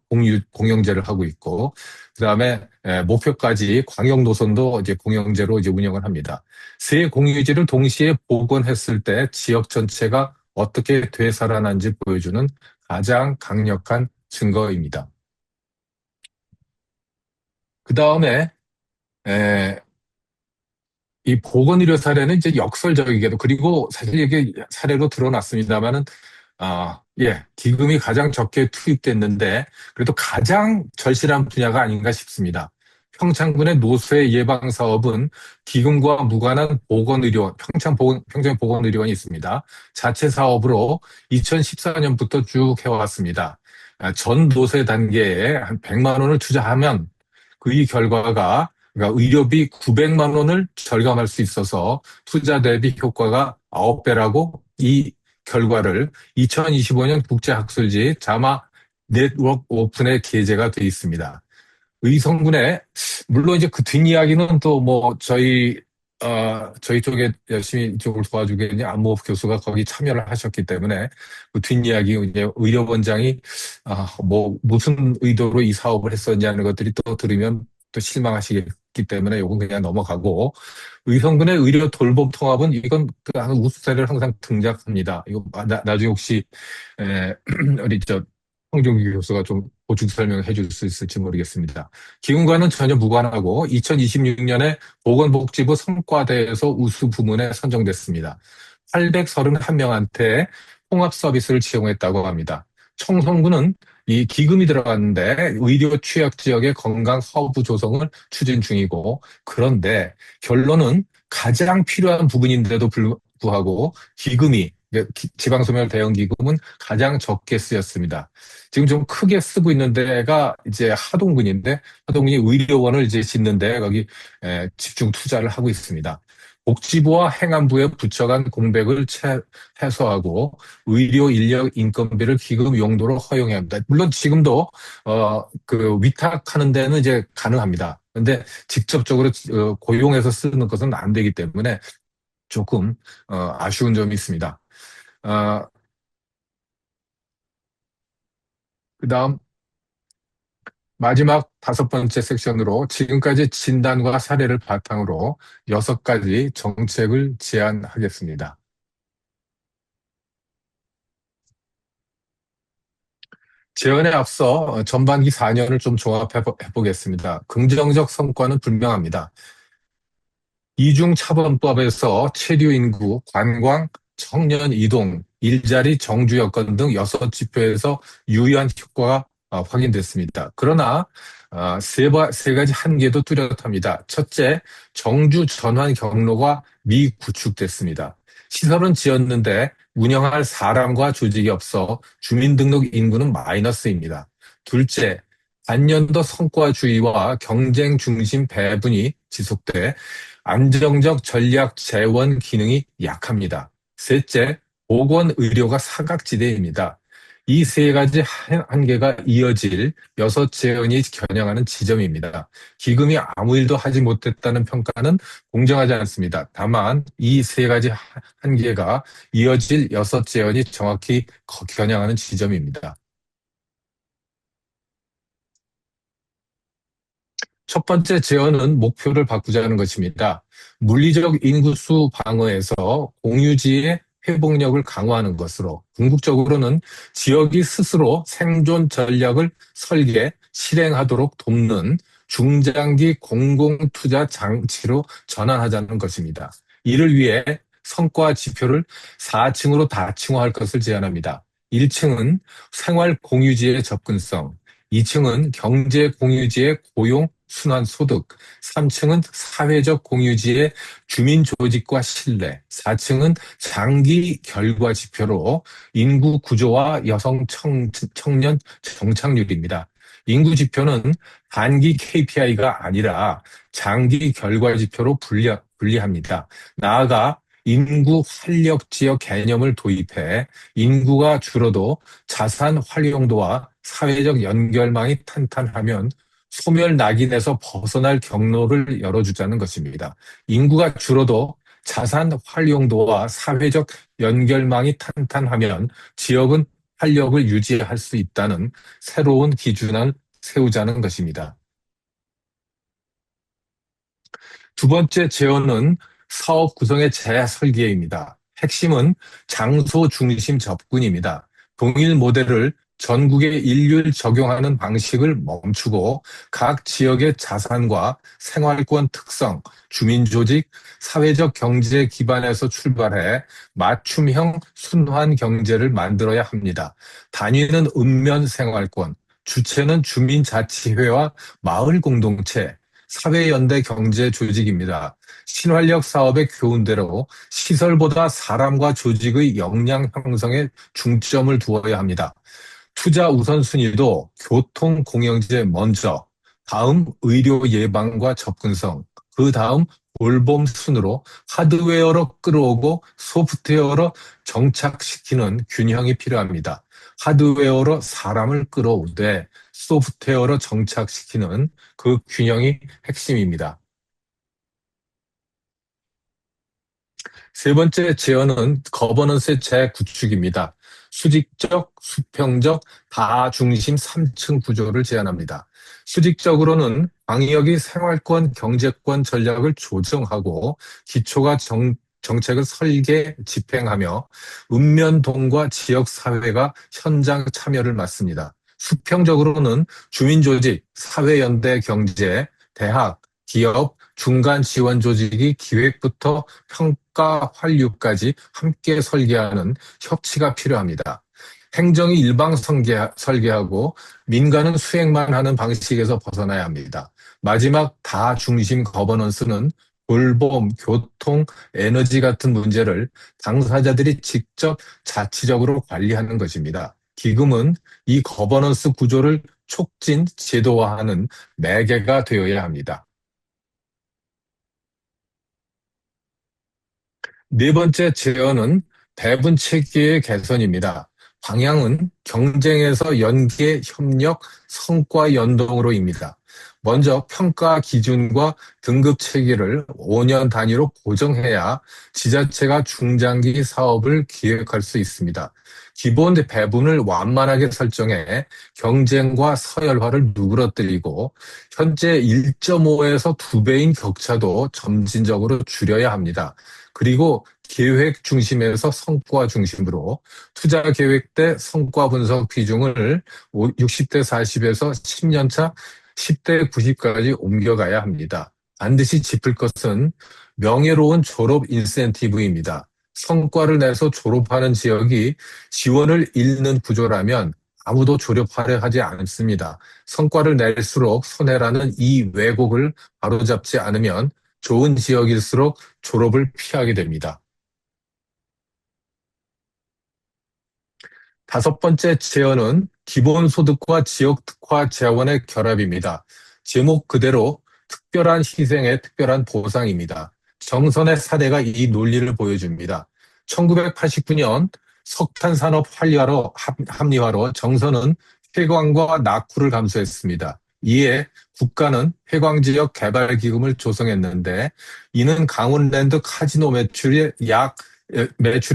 공영제를 하고 있고, 그다음에 목표까지 광역 노선도 이제 공영제로 이제 운영을 합니다. 세 공유지를 동시에 복원했을 때 지역 전체가 어떻게 되살아난지 보여주는 가장 강력한 증거입니다. 그다음에 이 보건의료 사례는 이제 역설적이게도, 그리고 사실 이게 사례로 드러났습니다만은, 예, 기금이 가장 적게 투입됐는데 그래도 가장 절실한 분야가 아닌가 싶습니다. 평창군의 노쇠 예방 사업은 기금과 무관한 보건의료, 평창보건의료원이 있습니다. 자체 사업으로 2014년부터 쭉 해왔습니다. 전 노쇠 단계에 한 100만 원을 투자하면 그 이 결과가, 그러니까 의료비 900만 원을 절감할 수 있어서 투자 대비 효과가 9배라고, 이 결과를 2025년 국제학술지 자마 네트워크 오픈에 게재가 돼 있습니다. 의성군에, 물론 이제 그 뒷이야기는 또 뭐 저희 쪽에 열심히 이쪽을 도와주게 있는 안무업 교수가 거기 참여를 하셨기 때문에 그 뒷이야기, 이제 의료원장이 뭐 무슨 의도로 이 사업을 했었냐는 것들이 또 들으면 또 실망하시기 때문에 요건 그냥 넘어가고, 의성군의 의료 돌봄 통합은 이건 그 우수사례를 항상 등장합니다. 이거 나중에 혹시 에, 우리 황종기 교수가 좀 보충 설명해 줄 수 있을지 모르겠습니다. 기금과는 전혀 무관하고 2026년에 보건복지부 성과대에서 우수 부문에 선정됐습니다. 831명한테 통합 서비스를 제공했다고 합니다. 청송군은 이 기금이 들어갔는데 의료 취약 지역의 건강 허브 조성을 추진 중이고, 그런데 결론은 가장 필요한 부분인데도 불구하고 기금이, 지방소멸 대응 기금은 가장 적게 쓰였습니다. 지금 좀 크게 쓰고 있는 데가 이제 하동군인데, 하동군이 의료원을 이제 짓는데 거기 집중 투자를 하고 있습니다. 복지부와 행안부에 부처간 공백을 해소하고 의료 인력 인건비를 기금 용도로 허용해야 합니다. 물론 지금도 그 위탁하는 데는 이제 가능합니다. 그런데 직접적으로 고용해서 쓰는 것은 안 되기 때문에 조금 아쉬운 점이 있습니다. 어, 그다음 마지막 다섯 번째 섹션으로 지금까지 진단과 사례를 바탕으로 여섯 가지 정책을 제안하겠습니다. 제안에 앞서 전반기 4년을 좀 종합해 보겠습니다. 긍정적 성과는 분명합니다. 이중차범법에서 체류 인구, 관광, 청년 이동, 일자리 정주 여건 등 여섯 지표에서 유의한 효과가 확인됐습니다. 그러나 세 가지 한계도 뚜렷합니다. 첫째, 정주 전환 경로가 미구축됐습니다. 시설은 지었는데 운영할 사람과 조직이 없어 주민등록 인구는 마이너스입니다. 둘째, 단년도 성과주의와 경쟁 중심 배분이 지속돼 안정적 전략 재원 기능이 약합니다. 셋째, 보건 의료가 사각지대입니다. 이 세 가지 한계가 이어질 여섯 재원이 겨냥하는 지점입니다. 기금이 아무 일도 하지 못했다는 평가는 공정하지 않습니다. 다만 이 세 가지 한계가 이어질 여섯 재원이 정확히 겨냥하는 지점입니다. 첫 번째 제언은 목표를 바꾸자는 것입니다. 물리적 인구수 방어에서 공유지의 회복력을 강화하는 것으로, 궁극적으로는 지역이 스스로 생존 전략을 설계, 실행하도록 돕는 중장기 공공투자 장치로 전환하자는 것입니다. 이를 위해 성과 지표를 4층으로 다층화할 것을 제안합니다. 1층은 생활 공유지의 접근성, 2층은 경제 공유지의 고용, 순환 소득, 3층은 사회적 공유지의 주민 조직과 신뢰, 4층은 장기 결과 지표로 인구 구조와 여성 청년 정착률입니다. 인구 지표는 단기 KPI가 아니라 장기 결과 지표로 분리합니다. 나아가 인구 활력 지역 개념을 도입해 인구가 줄어도 자산 활용도와 사회적 연결망이 탄탄하면 소멸 낙인에서 벗어날 경로를 열어주자는 것입니다. 인구가 줄어도 자산 활용도와 사회적 연결망이 탄탄하면 지역은 활력을 유지할 수 있다는 새로운 기준을 세우자는 것입니다. 두 번째 제어는 사업 구성의 재설계입니다. 핵심은 장소 중심 접근입니다. 동일 모델을 전국에 일률 적용하는 방식을 멈추고 각 지역의 자산과 생활권 특성, 주민 조직, 사회적 경제 기반에서 출발해 맞춤형 순환 경제를 만들어야 합니다. 단위는 읍면 생활권, 주체는 주민자치회와 마을 공동체, 사회연대 경제 조직입니다. 신활력 사업의 교훈대로 시설보다 사람과 조직의 역량 형성에 중점을 두어야 합니다. 투자 우선순위도 교통 공영제 먼저, 다음 의료 예방과 접근성, 그 다음 돌봄 순으로 하드웨어로 끌어오고 소프트웨어로 정착시키는 균형이 필요합니다. 하드웨어로 사람을 끌어오되 소프트웨어로 정착시키는 그 균형이 핵심입니다. 세 번째 제어는 거버넌스의 재구축입니다. 수직적, 수평적, 다중심 3층 구조를 제안합니다. 수직적으로는 방역이 생활권, 경제권 전략을 조정하고 기초가 정책을 설계, 집행하며 읍면동과 지역사회가 현장 참여를 맡습니다. 수평적으로는 주민조직, 사회연대 경제, 대학, 기업, 중간 지원 조직이 기획부터 평가 환류까지 함께 설계하는 협치가 필요합니다. 행정이 설계하고 민간은 수행만 하는 방식에서 벗어나야 합니다. 마지막 다중심 거버넌스는 돌봄, 교통, 에너지 같은 문제를 당사자들이 직접 자치적으로 관리하는 것입니다. 기금은 이 거버넌스 구조를 촉진, 제도화하는 매개가 되어야 합니다. 네 번째 제어는 배분 체계의 개선입니다. 방향은 경쟁에서 연계, 협력, 성과 연동으로입니다. 먼저 평가 기준과 등급 체계를 5년 단위로 고정해야 지자체가 중장기 사업을 기획할 수 있습니다. 기본 배분을 완만하게 설정해 경쟁과 서열화를 누그러뜨리고 현재 1.5에서 2배인 격차도 점진적으로 줄여야 합니다. 그리고 계획 중심에서 성과 중심으로 투자 계획 때 성과 분석 비중을 60대 40에서 10년차 10대 90까지 옮겨가야 합니다. 반드시 짚을 것은 명예로운 졸업 인센티브입니다. 성과를 내서 졸업하는 지역이 지원을 잃는 구조라면 아무도 졸업하려 하지 않습니다. 성과를 낼수록 손해라는 이 왜곡을 바로잡지 않으면 좋은 지역일수록 졸업을 피하게 됩니다. 다섯 번째 제어는 기본소득과 지역 특화 재원의 결합입니다. 제목 그대로 특별한 희생의 특별한 보상입니다. 정선의 사례가 이 논리를 보여줍니다. 1989년 석탄산업 합리화로 정선은 폐광과 낙후를 감수했습니다. 이에 국가는 폐광지역 개발기금을 조성했는데 이는 강원랜드 카지노 매출의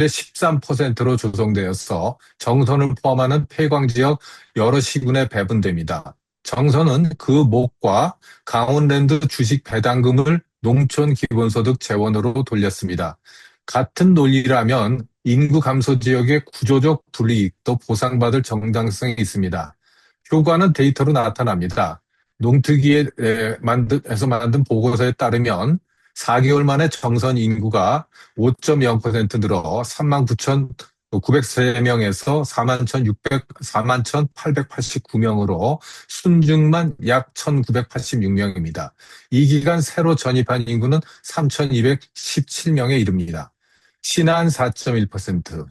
13%로 조성되어서 정선을 포함하는 폐광지역 여러 시군에 배분됩니다. 정선은 그 목과 강원랜드 주식 배당금을 농촌 기본소득 재원으로 돌렸습니다. 같은 논리라면 인구 감소 지역의 구조적 불이익도 보상받을 정당성이 있습니다. 효과는 데이터로 나타납니다. 농특위에서 만든 보고서에 따르면 4개월 만에 정선 인구가 5.0% 늘어 39,903명에서 41,889명으로 순증만 약 1,986명입니다. 이 기간 새로 전입한 인구는 3,217명에 이릅니다. 신안 4.1%,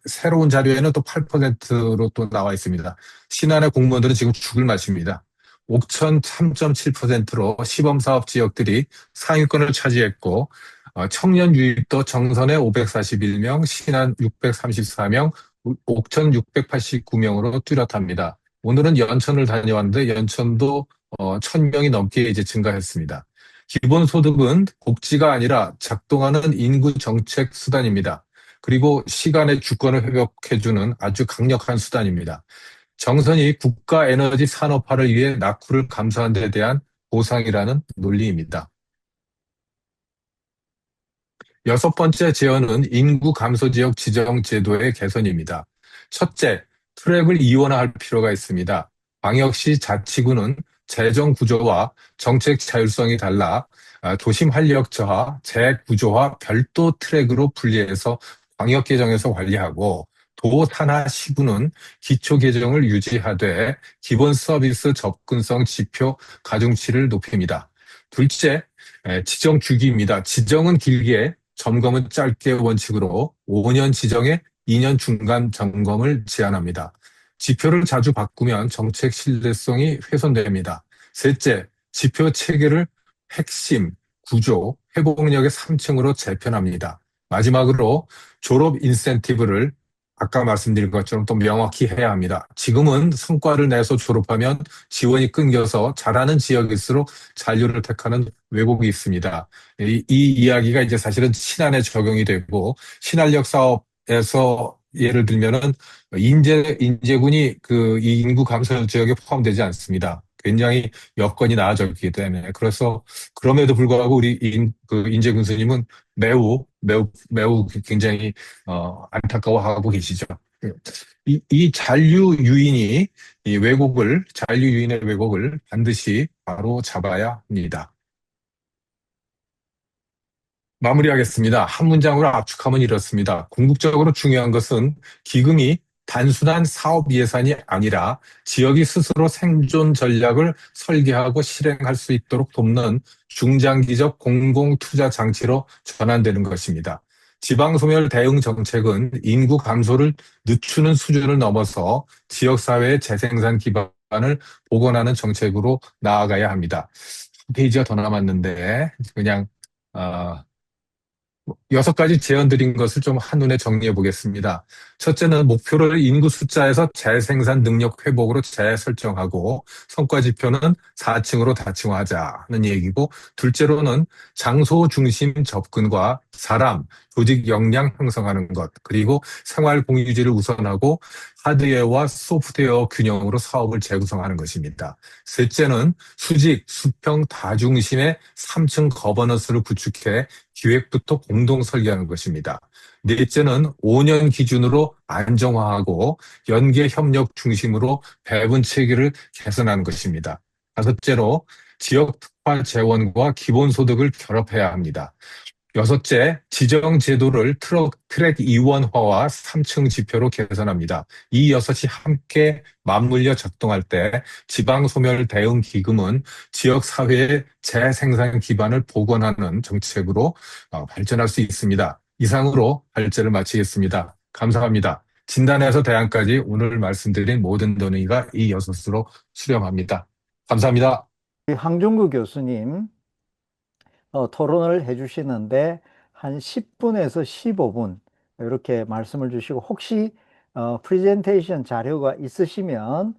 새로운 자료에는 또 8%로 또 나와 있습니다. 신안의 공무원들은 지금 죽을 맛입니다. 옥천 3.7%로 시범사업 지역들이 상위권을 차지했고 청년 유입도 정선에 541명, 신안 634명, 옥천 689명으로 뚜렷합니다. 오늘은 연천을 다녀왔는데 연천도 1,000명이 넘게 이제 증가했습니다. 기본소득은 복지가 아니라 작동하는 인구 정책 수단입니다. 그리고 시간의 주권을 회복해주는 아주 강력한 수단입니다. 정선이 국가 에너지 산업화를 위해 낙후를 감수한 데 대한 보상이라는 논리입니다. 여섯 번째 제언은 인구 감소 지역 지정 제도의 개선입니다. 첫째, 트랩을 이원화할 필요가 있습니다. 광역시 자치구는 재정 구조와 정책 자율성이 달라 도심 활력 저하, 재구조화 별도 트랙으로 분리해서 광역 계정에서 관리하고 도 산하 시구는 기초 계정을 유지하되 기본 서비스 접근성 지표 가중치를 높입니다. 둘째, 지정 주기입니다. 지정은 길게 점검은 짧게 원칙으로 5년 지정에 2년 중간 점검을 제한합니다. 지표를 자주 바꾸면 정책 신뢰성이 훼손됩니다. 셋째, 지표 체계를 핵심, 구조, 회복력의 3층으로 재편합니다. 마지막으로 졸업 인센티브를 아까 말씀드린 것처럼 또 명확히 해야 합니다. 지금은 성과를 내서 졸업하면 지원이 끊겨서 잘하는 지역일수록 잔류를 택하는 왜곡이 있습니다. 이 이야기가 이제 사실은 신안에 적용이 되고 신한력 사업에서 예를 들면은 인제군이 그 이 인구 감소 지역에 포함되지 않습니다. 굉장히 여건이 나아졌기 때문에 그래서 그럼에도 불구하고 우리 그 인재군 스님은 매우 굉장히 안타까워하고 계시죠. 이 잔류 유인의 왜곡을 반드시 바로 잡아야 합니다. 마무리하겠습니다. 한 문장으로 압축하면 이렇습니다. 궁극적으로 중요한 것은 기금이 단순한 사업 예산이 아니라 지역이 스스로 생존 전략을 설계하고 실행할 수 있도록 돕는 중장기적 공공투자 장치로 전환되는 것입니다. 지방소멸 대응 정책은 인구 감소를 늦추는 수준을 넘어서 지역사회의 재생산 기반을 복원하는 정책으로 나아가야 합니다. 한 페이지가 더 남았는데 그냥 어, 여섯 가지 제안 드린 것을 좀 한눈에 정리해 보겠습니다. 첫째는 목표를 인구 숫자에서 재생산 능력 회복으로 재설정하고 성과 지표는 4층으로 다층화하자는 얘기고 둘째로는 장소 중심 접근과 사람, 조직 역량 형성하는 것 그리고 생활 공유지를 우선하고 하드웨어와 소프트웨어 균형으로 사업을 재구성하는 것입니다. 셋째는 수직, 수평, 다중심의 3층 거버넌스를 구축해 기획부터 공동 설계하는 것입니다. 넷째는 5년 기준으로 안정화하고 연계 협력 중심으로 배분 체계를 개선하는 것입니다. 다섯째로 지역 특화 재원과 기본소득을 결합해야 합니다. 여섯째, 지정 제도를 트랙 이원화와 3층 지표로 개선합니다. 이 여섯이 함께 맞물려 작동할 때 지방소멸 대응 기금은 지역 사회의 재생산 기반을 복원하는 정책으로 발전할 수 있습니다. 이상으로 발제를 마치겠습니다. 감사합니다. 진단에서 대안까지 오늘 말씀드린 모든 논의가 이 여섯으로 수렴합니다. 감사합니다. 황종구 교수님 토론을 해주시는데 한 10분에서 15분 이렇게 말씀을 주시고 혹시 프레젠테이션 자료가 있으시면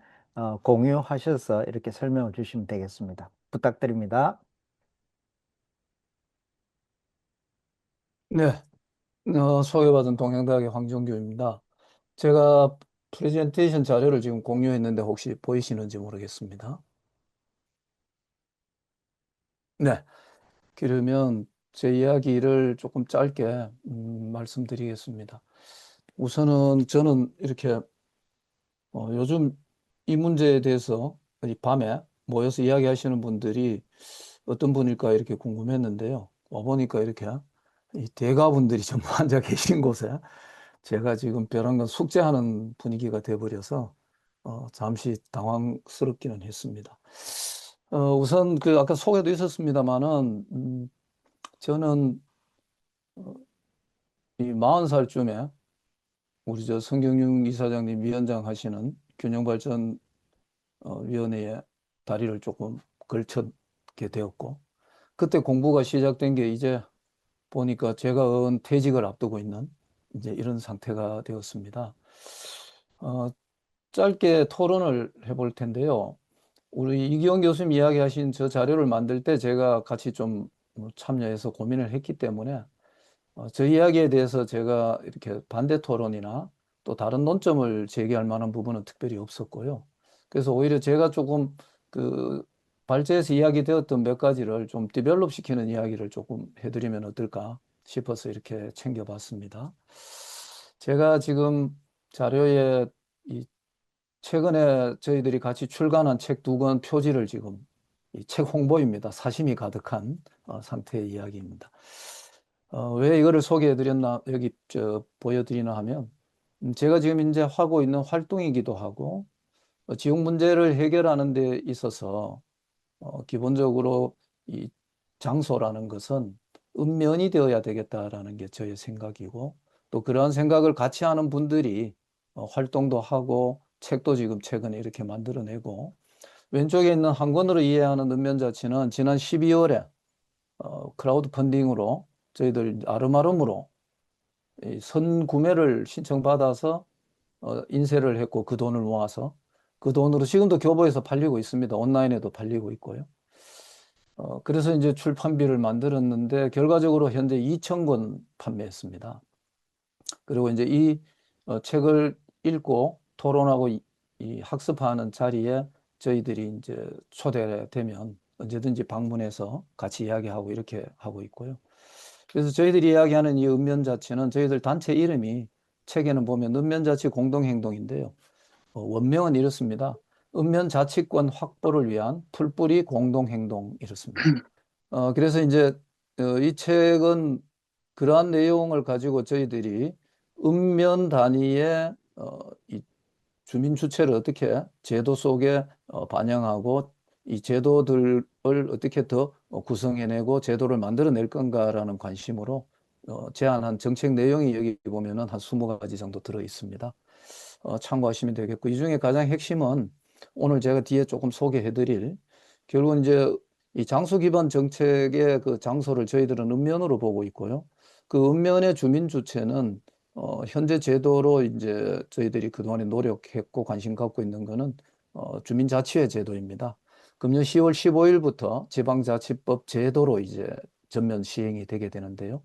공유하셔서 이렇게 설명을 주시면 되겠습니다. 부탁드립니다. 네, 소개받은 동양대학의 황정규입니다. 제가 프레젠테이션 자료를 지금 공유했는데 혹시 보이시는지 모르겠습니다. 네, 그러면 제 이야기를 조금 짧게 말씀드리겠습니다. 우선은 저는 이렇게 요즘 이 문제에 대해서 이 밤에 모여서 이야기하시는 분들이 어떤 분일까 이렇게 궁금했는데요. 와보니까 이렇게 이 대가분들이 전부 앉아 계신 곳에 제가 지금 벼랑간 숙제하는 분위기가 돼버려서 잠시 당황스럽기는 했습니다. 우선 그 아까 소개도 있었습니다만은 저는 이 40살쯤에 우리 저 성경윤 이사장님 위원장 하시는 균형발전 위원회에 다리를 조금 걸쳤게 되었고 그때 공부가 시작된 게 이제 보니까 제가 퇴직을 앞두고 있는 이제 이런 상태가 되었습니다. 짧게 토론을 해볼 텐데요. 우리 이기원 교수님 이야기하신 저 자료를 만들 때 제가 같이 좀 참여해서 고민을 했기 때문에 저 이야기에 대해서 제가 이렇게 반대 토론이나 또 다른 논점을 제기할 만한 부분은 특별히 없었고요. 그래서 오히려 제가 조금 그 발제에서 이야기되었던 몇 가지를 좀 디벨롭 시키는 이야기를 조금 해드리면 어떨까 싶어서 이렇게 챙겨봤습니다. 제가 지금 자료에 이 최근에 저희들이 같이 출간한 책 두 권 표지를 지금 이 책 홍보입니다. 사심이 가득한 상태의 이야기입니다. 왜 이거를 소개해드렸나, 여기 보여드리나 하면, 제가 지금 이제 하고 있는 활동이기도 하고, 지역 문제를 해결하는 데 있어서, 기본적으로 이 장소라는 것은 읍면이 되어야 되겠다라는 게 저의 생각이고, 또 그러한 생각을 같이 하는 분들이 활동도 하고, 책도 지금 최근에 이렇게 만들어내고, 왼쪽에 있는 한 권으로 이해하는 읍면자치는 지난 12월에 크라우드 펀딩으로 저희들 아름아름으로 이 선구매를 신청받아서 인쇄를 했고 그 돈을 모아서 그 돈으로 지금도 교보에서 팔리고 있습니다. 온라인에도 팔리고 있고요. 그래서 이제 출판비를 만들었는데 결과적으로 현재 2,000권 판매했습니다. 그리고 이제 이 책을 읽고 토론하고 이 학습하는 자리에 저희들이 이제 초대되면 언제든지 방문해서 같이 이야기하고 이렇게 하고 있고요. 그래서 저희들이 이야기하는 이 읍면자치는 저희들 단체 이름이 책에는 보면 읍면자치 공동행동인데요. 원명은 이렇습니다. 읍면자치권 확보를 위한 풀뿌리 공동행동 이렇습니다. 그래서 이제 이 책은 그러한 내용을 가지고 저희들이 읍면 단위의 이 주민 주체를 어떻게 제도 속에 반영하고 이 제도들을 어떻게 더 구성해내고 제도를 만들어낼 건가라는 관심으로 제안한 정책 내용이 여기 보면은 한 20가지 정도 들어 있습니다. 참고하시면 되겠고 이 중에 가장 핵심은 오늘 제가 뒤에 조금 소개해드릴 결국은 이제 이 장소 기반 정책의 그 장소를 저희들은 읍면으로 보고 있고요. 그 읍면의 주민 주체는 현재 제도로 이제 저희들이 그동안에 노력했고 관심 갖고 있는 거는 주민자치회 제도입니다. 금년 10월 15일부터 지방자치법 제도로 이제 전면 시행이 되게 되는데요.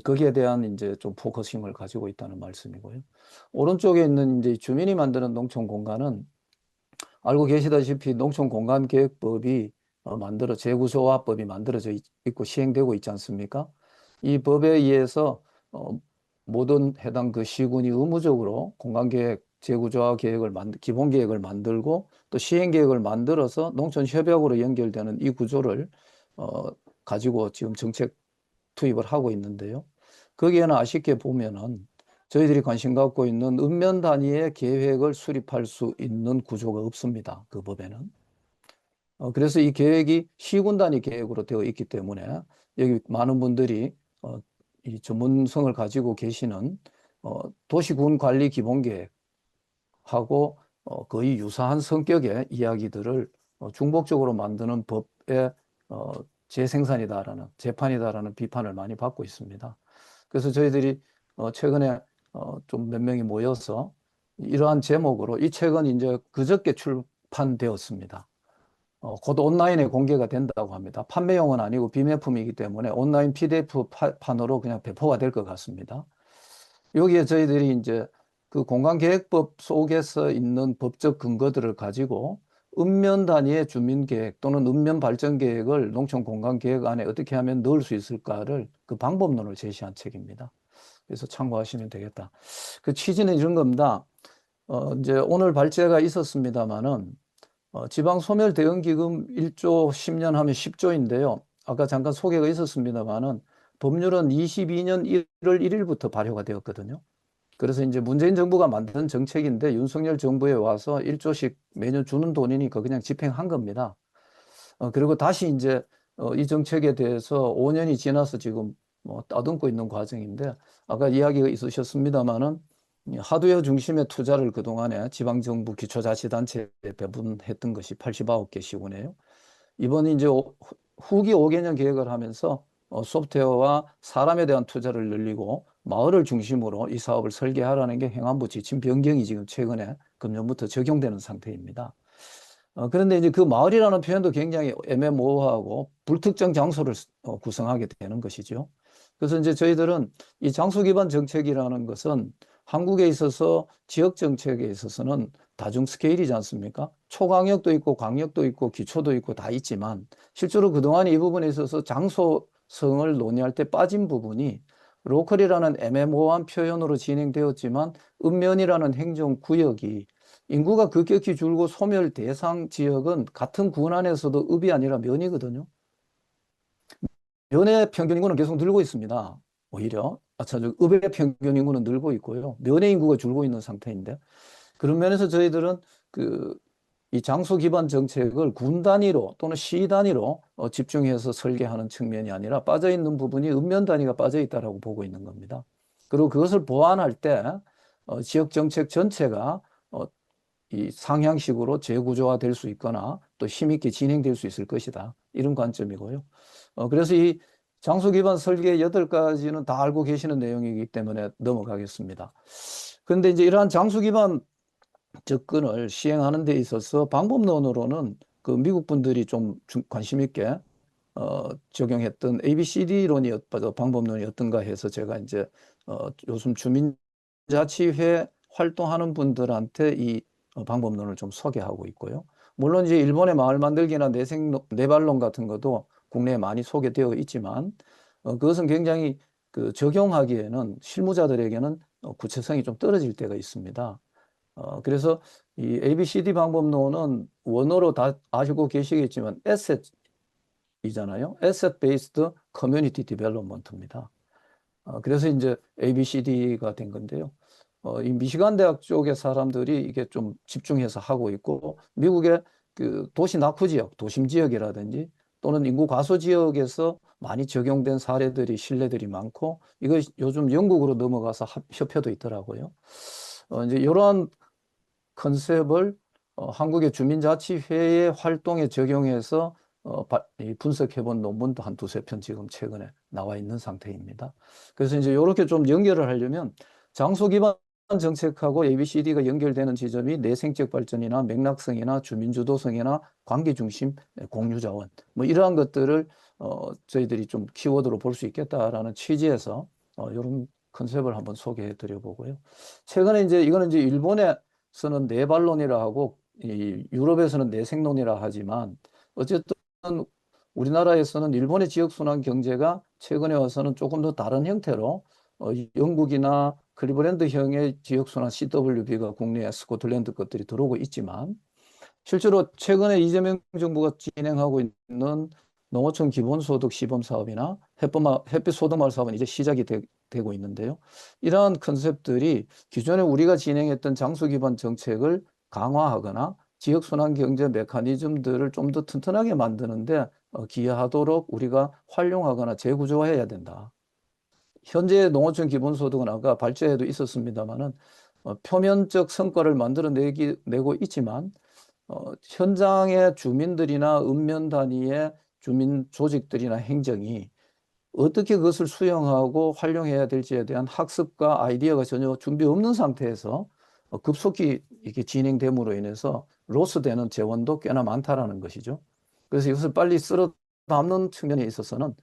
거기에 대한 이제 좀 포커싱을 가지고 있다는 말씀이고요. 오른쪽에 있는 이제 주민이 만드는 농촌 공간은 알고 계시다시피 농촌공간계획법이 재구조화법이 만들어져 있고 시행되고 있지 않습니까? 이 법에 의해서 모든 해당 그 시군이 의무적으로 공간계획, 재구조화 계획을 기본 계획을 만들고 또 시행 계획을 만들어서 농촌협약으로 연결되는 이 구조를 가지고 지금 정책 투입을 하고 있는데요. 거기에는 아쉽게 보면은 저희들이 관심 갖고 있는 읍면 단위의 계획을 수립할 수 있는 구조가 없습니다. 그 법에는. 그래서 이 계획이 시군 단위 계획으로 되어 있기 때문에 여기 많은 분들이 이 전문성을 가지고 계시는 도시군 관리 기본 계획하고 거의 유사한 성격의 이야기들을 중복적으로 만드는 법의 재생산이다라는 재판이다라는 비판을 많이 받고 있습니다. 그래서 저희들이 최근에 좀 몇 명이 모여서 이러한 제목으로 이 책은 이제 그저께 출판되었습니다. 곧 온라인에 공개가 된다고 합니다. 판매용은 아니고 비매품이기 때문에 온라인 PDF 판으로 그냥 배포가 될 것 같습니다. 여기에 저희들이 이제 그 공간계획법 속에서 있는 법적 근거들을 가지고 읍면 단위의 주민계획 또는 읍면 발전계획을 농촌공간계획 안에 어떻게 하면 넣을 수 있을까를 그 방법론을 제시한 책입니다. 그래서 참고하시면 되겠다. 그 취지는 이런 겁니다. 이제 오늘 발제가 있었습니다만은 지방소멸대응기금 1조 10년 하면 10조인데요. 아까 잠깐 소개가 있었습니다만은 법률은 22년 1월 1일부터 발효가 되었거든요. 그래서 이제 문재인 정부가 만든 정책인데 윤석열 정부에 와서 1조씩 매년 주는 돈이니까 그냥 집행한 겁니다. 그리고 다시 이제 이 정책에 대해서 5년이 지나서 지금 뭐 따듬고 있는 과정인데 아까 이야기가 있으셨습니다마는 하드웨어 중심의 투자를 그동안에 지방정부 기초자치단체에 배분했던 것이 89개 시군이에요. 이번에 이제 후기 5개년 계획을 하면서 소프트웨어와 사람에 대한 투자를 늘리고 마을을 중심으로 이 사업을 설계하라는 게 행안부 지침 변경이 지금 최근에 금년부터 적용되는 상태입니다. 그런데 이제 그 마을이라는 표현도 굉장히 애매모호하고 불특정 장소를 구성하게 되는 것이죠. 그래서 이제 저희들은 이 장소 기반 정책이라는 것은 한국에 있어서 지역 정책에 있어서는 다중 스케일이지 않습니까? 초강력도 있고 광역도 있고 기초도 있고 다 있지만 실제로 그동안 이 부분에 있어서 장소성을 논의할 때 빠진 부분이 로컬이라는 애매모호한 표현으로 진행되었지만 읍면이라는 행정구역이 인구가 급격히 줄고 소멸 대상 지역은 같은 군 안에서도 읍이 아니라 면이거든요. 면의 평균 인구는 계속 늘고 있습니다. 오히려 읍의 평균 인구는 늘고 있고요. 면의 인구가 줄고 있는 상태인데 그런 면에서 저희들은 이 장소 기반 정책을 군 단위로 또는 시 단위로 집중해서 설계하는 측면이 아니라 빠져 있는 부분이 읍면 단위가 빠져 있다라고 보고 있는 겁니다. 그리고 그것을 보완할 때 지역 정책 전체가 이 상향식으로 재구조화될 수 있거나 또 힘있게 진행될 수 있을 것이다. 이런 관점이고요. 그래서 이 장소 기반 설계 8가지는 다 알고 계시는 내용이기 때문에 넘어가겠습니다. 그런데 이제 이러한 장소 기반 접근을 시행하는 데 있어서 방법론으로는 그 미국 분들이 좀 관심 있게 적용했던 ABCD론이 방법론이 어떤가 해서 제가 이제 요즘 주민자치회 활동하는 분들한테 이 방법론을 좀 소개하고 있고요. 물론 이제 일본의 마을 만들기나 내발론 같은 것도 국내에 많이 소개되어 있지만 그것은 굉장히 적용하기에는 실무자들에게는 구체성이 좀 떨어질 때가 있습니다. 그래서 이 ABCD 방법론은 원어로 다 아시고 계시겠지만 에셋이잖아요. Asset Based Community Development입니다. 그래서 이제 ABCD가 된 건데요. 이 미시간 대학 쪽의 사람들이 이게 좀 집중해서 하고 있고 미국의 도시 낙후 지역, 도심 지역이라든지 또는 인구 과소 지역에서 많이 적용된 사례들이 신뢰들이 많고 이거 요즘 영국으로 넘어가서 협회도 있더라고요. 이제 이러한 컨셉을 한국의 주민자치회의 활동에 적용해서 분석해본 논문도 한 두세 편 지금 최근에 나와 있는 상태입니다. 그래서 이제 이렇게 좀 연결을 하려면 장소 기반 정책하고 ABCD가 연결되는 지점이 내생적 발전이나 맥락성이나 주민주도성이나 관계중심 공유자원 뭐 이러한 것들을 저희들이 좀 키워드로 볼 수 있겠다라는 취지에서 이런 컨셉을 한번 소개해 드려 보고요. 최근에 이제 이거는 이제 일본에서는 내발론이라 하고 이 유럽에서는 내생론이라 하지만 어쨌든 우리나라에서는 일본의 지역순환 경제가 최근에 와서는 조금 더 다른 형태로 영국이나 클리브랜드형의 지역순환 CWB가 국내에 스코틀랜드 것들이 들어오고 있지만 실제로 최근에 이재명 정부가 진행하고 있는 농어촌 기본소득 시범 사업이나 햇빛 소득마을 사업은 이제 시작이 되고 있는데요. 이러한 컨셉들이 기존에 우리가 진행했던 장소 기반 정책을 강화하거나 지역순환 경제 메커니즘들을 좀 더 튼튼하게 만드는데 기여하도록 우리가 활용하거나 재구조화해야 된다. 현재 농어촌 기본소득은 아까 발제에도 있었습니다만은 표면적 성과를 만들어내고 있지만 현장의 주민들이나 읍면 단위의 주민 조직들이나 행정이 어떻게 그것을 수용하고 활용해야 될지에 대한 학습과 아이디어가 전혀 준비 없는 상태에서 급속히 이렇게 진행됨으로 인해서 로스되는 재원도 꽤나 많다라는 것이죠. 그래서 이것을 빨리 쓸어 담는 측면에 있어서는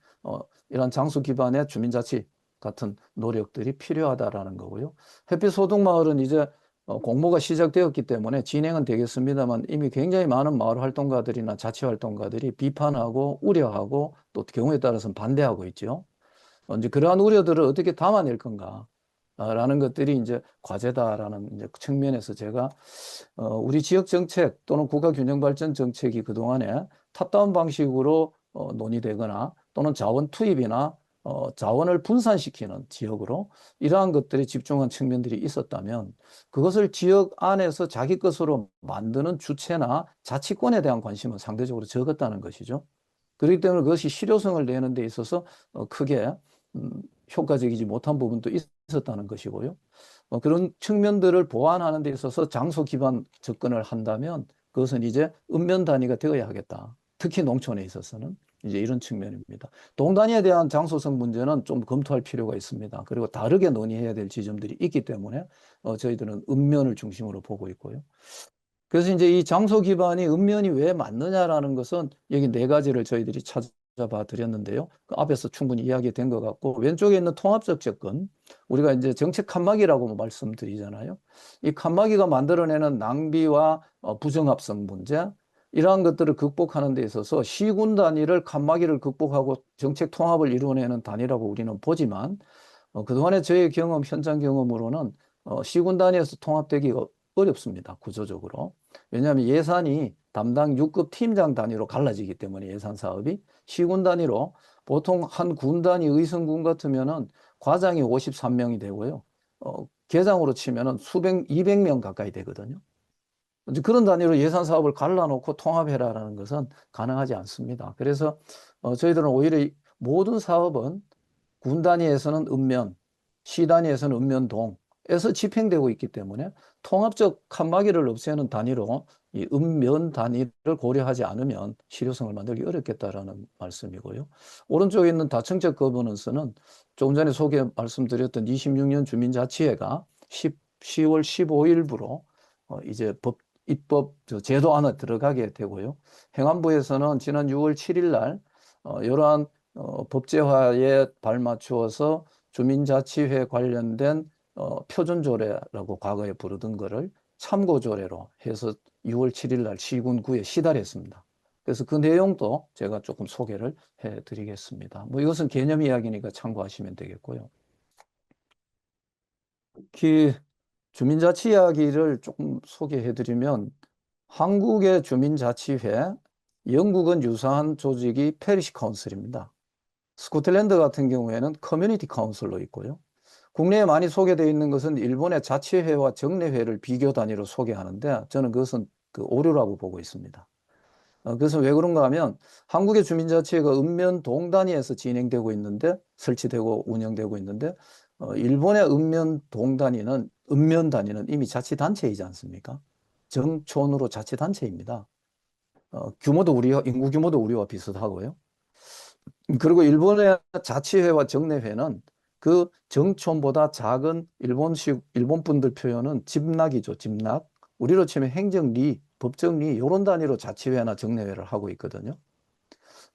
이런 장수 기반의 주민자치 같은 노력들이 필요하다라는 거고요. 햇빛 소득마을은 이제 공모가 시작되었기 때문에 진행은 되겠습니다만 이미 굉장히 많은 마을 활동가들이나 자치 활동가들이 비판하고 우려하고 또 경우에 따라서는 반대하고 있죠. 이제 그러한 우려들을 어떻게 담아낼 건가? 라는 것들이 이제 과제다라는 이제 측면에서 제가 우리 지역 정책 또는 국가 균형 발전 정책이 그동안에 탑다운 방식으로 논의되거나 또는 자원 투입이나 자원을 분산시키는 지역으로 이러한 것들에 집중한 측면들이 있었다면 그것을 지역 안에서 자기 것으로 만드는 주체나 자치권에 대한 관심은 상대적으로 적었다는 것이죠. 그렇기 때문에 그것이 실효성을 내는 데 있어서 크게 효과적이지 못한 부분도 있었다는 것이고요. 그런 측면들을 보완하는 데 있어서 장소 기반 접근을 한다면 그것은 이제 읍면 단위가 되어야 하겠다. 특히 농촌에 있어서는 이제 이런 측면입니다. 동 단위에 대한 장소성 문제는 좀 검토할 필요가 있습니다. 그리고 다르게 논의해야 될 지점들이 있기 때문에 저희들은 읍면을 중심으로 보고 있고요. 그래서 이제 이 장소 기반이 읍면이 왜 맞느냐라는 것은 여기 4가지를 저희들이 잡아 드렸는데요. 그 앞에서 충분히 이야기된 것 같고, 왼쪽에 있는 통합적 접근, 우리가 이제 정책 칸막이라고 말씀드리잖아요. 이 칸막이가 만들어내는 낭비와 부정합성 문제, 이러한 것들을 극복하는 데 있어서 시군 단위를 칸막이를 극복하고 정책 통합을 이루어내는 단위라고 우리는 보지만, 그동안의 저의 경험, 현장 경험으로는 시군 단위에서 통합되기가 어렵습니다. 구조적으로. 왜냐하면 예산이 담당 6급 팀장 단위로 갈라지기 때문에 예산 사업이 시군 단위로 보통 한 군 단위 의성군 같으면은 과장이 53명이 되고요. 계장으로 치면은 200명 가까이 되거든요. 이제 그런 단위로 예산 사업을 갈라놓고 통합해라라는 것은 가능하지 않습니다. 그래서 저희들은 오히려 모든 사업은 군 단위에서는 읍면, 시 단위에서는 읍면동에서 집행되고 있기 때문에 통합적 칸막이를 없애는 단위로 이 읍면 단위를 고려하지 않으면 실효성을 만들기 어렵겠다라는 말씀이고요. 오른쪽에 있는 다층적 거버넌스는 조금 전에 말씀드렸던 26년 주민자치회가 10월 15일부로 이제 입법 제도 안에 들어가게 되고요. 행안부에서는 지난 6월 7일 날 이러한 법제화에 발맞추어서 주민자치회 관련된 표준조례라고 과거에 부르던 거를 참고조례로 해서 6월 7일 날 시군구에 시달했습니다. 그래서 그 내용도 제가 조금 소개를 해드리겠습니다. 뭐 이것은 개념 이야기니까 참고하시면 되겠고요. 특히 주민자치 이야기를 조금 소개해드리면 한국의 주민자치회, 영국은 유사한 조직이 페리시 카운슬입니다. 스코틀랜드 같은 경우에는 커뮤니티 카운슬로 있고요. 국내에 많이 소개되어 있는 것은 일본의 자치회와 정례회를 비교 단위로 소개하는데 저는 그것은 그 오류라고 보고 있습니다. 그래서 왜 그런가 하면 한국의 주민자치회가 읍면 동 단위에서 진행되고 있는데 설치되고 운영되고 있는데 일본의 읍면 동 단위는 읍면 단위는 이미 자치단체이지 않습니까? 정촌으로 자치단체입니다. 인구 규모도 우리와 비슷하고요. 그리고 일본의 자치회와 정례회는 그 정촌보다 작은 일본 분들 표현은 집락이죠, 집락. 우리로 치면 행정리, 법정리 이런 단위로 자치회나 정례회를 하고 있거든요.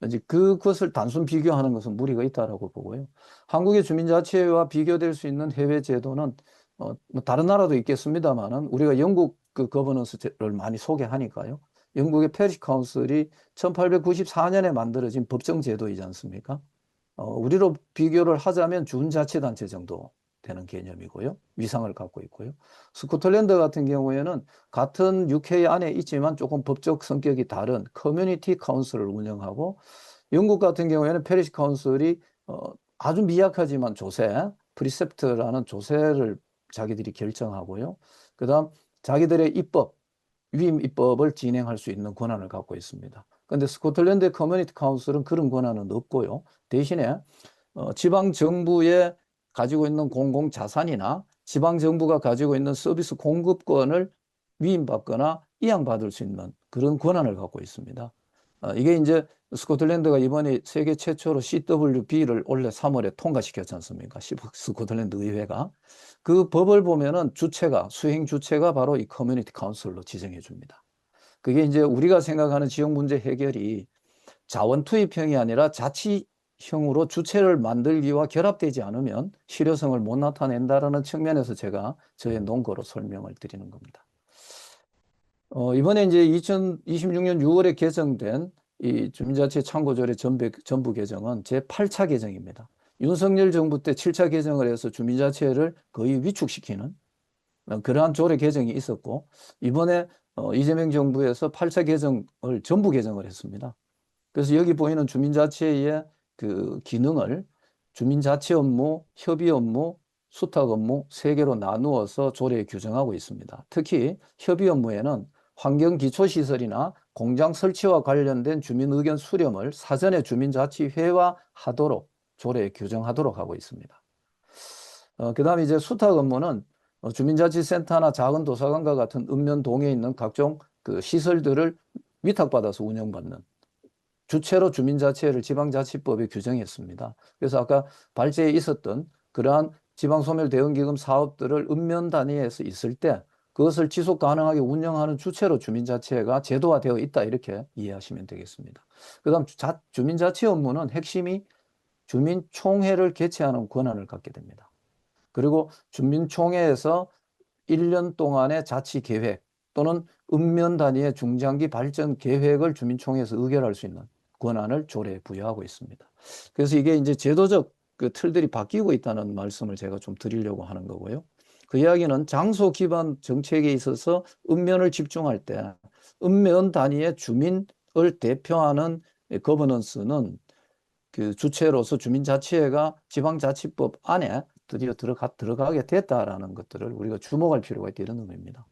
이제 그것을 단순 비교하는 것은 무리가 있다라고 보고요. 한국의 주민자치회와 비교될 수 있는 해외 제도는 뭐 다른 나라도 있겠습니다만은 우리가 영국 그 거버넌스를 많이 소개하니까요. 영국의 페리시 카운슬이 1894년에 만들어진 법정 제도이지 않습니까? 우리로 비교를 하자면 준자치단체 정도 되는 개념이고요. 위상을 갖고 있고요. 스코틀랜드 같은 경우에는 같은 UK 안에 있지만 조금 법적 성격이 다른 커뮤니티 카운슬을 운영하고 영국 같은 경우에는 페리시 카운슬이 아주 미약하지만 프리셉트라는 조세를 자기들이 결정하고요. 그다음 자기들의 위임 입법을 진행할 수 있는 권한을 갖고 있습니다. 그런데 스코틀랜드의 커뮤니티 카운슬은 그런 권한은 없고요. 대신에 지방 정부에 가지고 있는 공공 자산이나 지방 정부가 가지고 있는 서비스 공급권을 위임받거나 이양받을 수 있는 그런 권한을 갖고 있습니다. 이게 이제 스코틀랜드가 이번에 세계 최초로 CWB를 올해 3월에 통과시켰지 않습니까? 스코틀랜드 의회가. 그 법을 보면은 수행 주체가 바로 이 커뮤니티 카운슬로 지정해 줍니다. 그게 이제 우리가 생각하는 지역 문제 해결이 자원 투입형이 아니라 자치형으로 주체를 만들기와 결합되지 않으면 실효성을 못 나타낸다라는 측면에서 제가 저의 논거로 설명을 드리는 겁니다. 이번에 이제 2026년 6월에 개정된 이 주민자치 참고조례 전부 개정은 제8차 개정입니다. 윤석열 정부 때 7차 개정을 해서 주민자치를 거의 위축시키는 그러한 조례 개정이 있었고 이번에 이재명 정부에서 8차 개정을 전부 개정을 했습니다. 그래서 여기 보이는 주민자치의 그 기능을 주민자치 업무, 협의 업무, 수탁 업무 3개로 나누어서 조례에 규정하고 있습니다. 특히 협의 업무에는 환경기초시설이나 공장 설치와 관련된 주민 의견 수렴을 사전에 주민자치회와 하도록 조례에 규정하도록 하고 있습니다. 그다음에 이제 수탁 업무는 주민자치센터나 작은 도서관과 같은 읍면동에 있는 각종 그 시설들을 위탁받아서 운영받는 주체로 주민자치회를 지방자치법에 규정했습니다. 그래서 아까 발제에 있었던 그러한 지방소멸대응기금 사업들을 읍면 단위에서 있을 때 그것을 지속 가능하게 운영하는 주체로 주민자치회가 제도화되어 있다 이렇게 이해하시면 되겠습니다. 그다음 주민자치 업무는 핵심이 주민총회를 개최하는 권한을 갖게 됩니다. 그리고 주민총회에서 1년 동안의 자치 계획 또는 읍면 단위의 중장기 발전 계획을 주민총회에서 의결할 수 있는 권한을 조례에 부여하고 있습니다. 그래서 이게 이제 제도적 그 틀들이 바뀌고 있다는 말씀을 제가 좀 드리려고 하는 거고요. 그 이야기는 장소 기반 정책에 있어서 읍면을 집중할 때 읍면 단위의 주민을 대표하는 거버넌스는 그 주체로서 주민자치회가 지방자치법 안에 드디어 들어가게 됐다라는 것들을 우리가 주목할 필요가 있다 이런 의미입니다.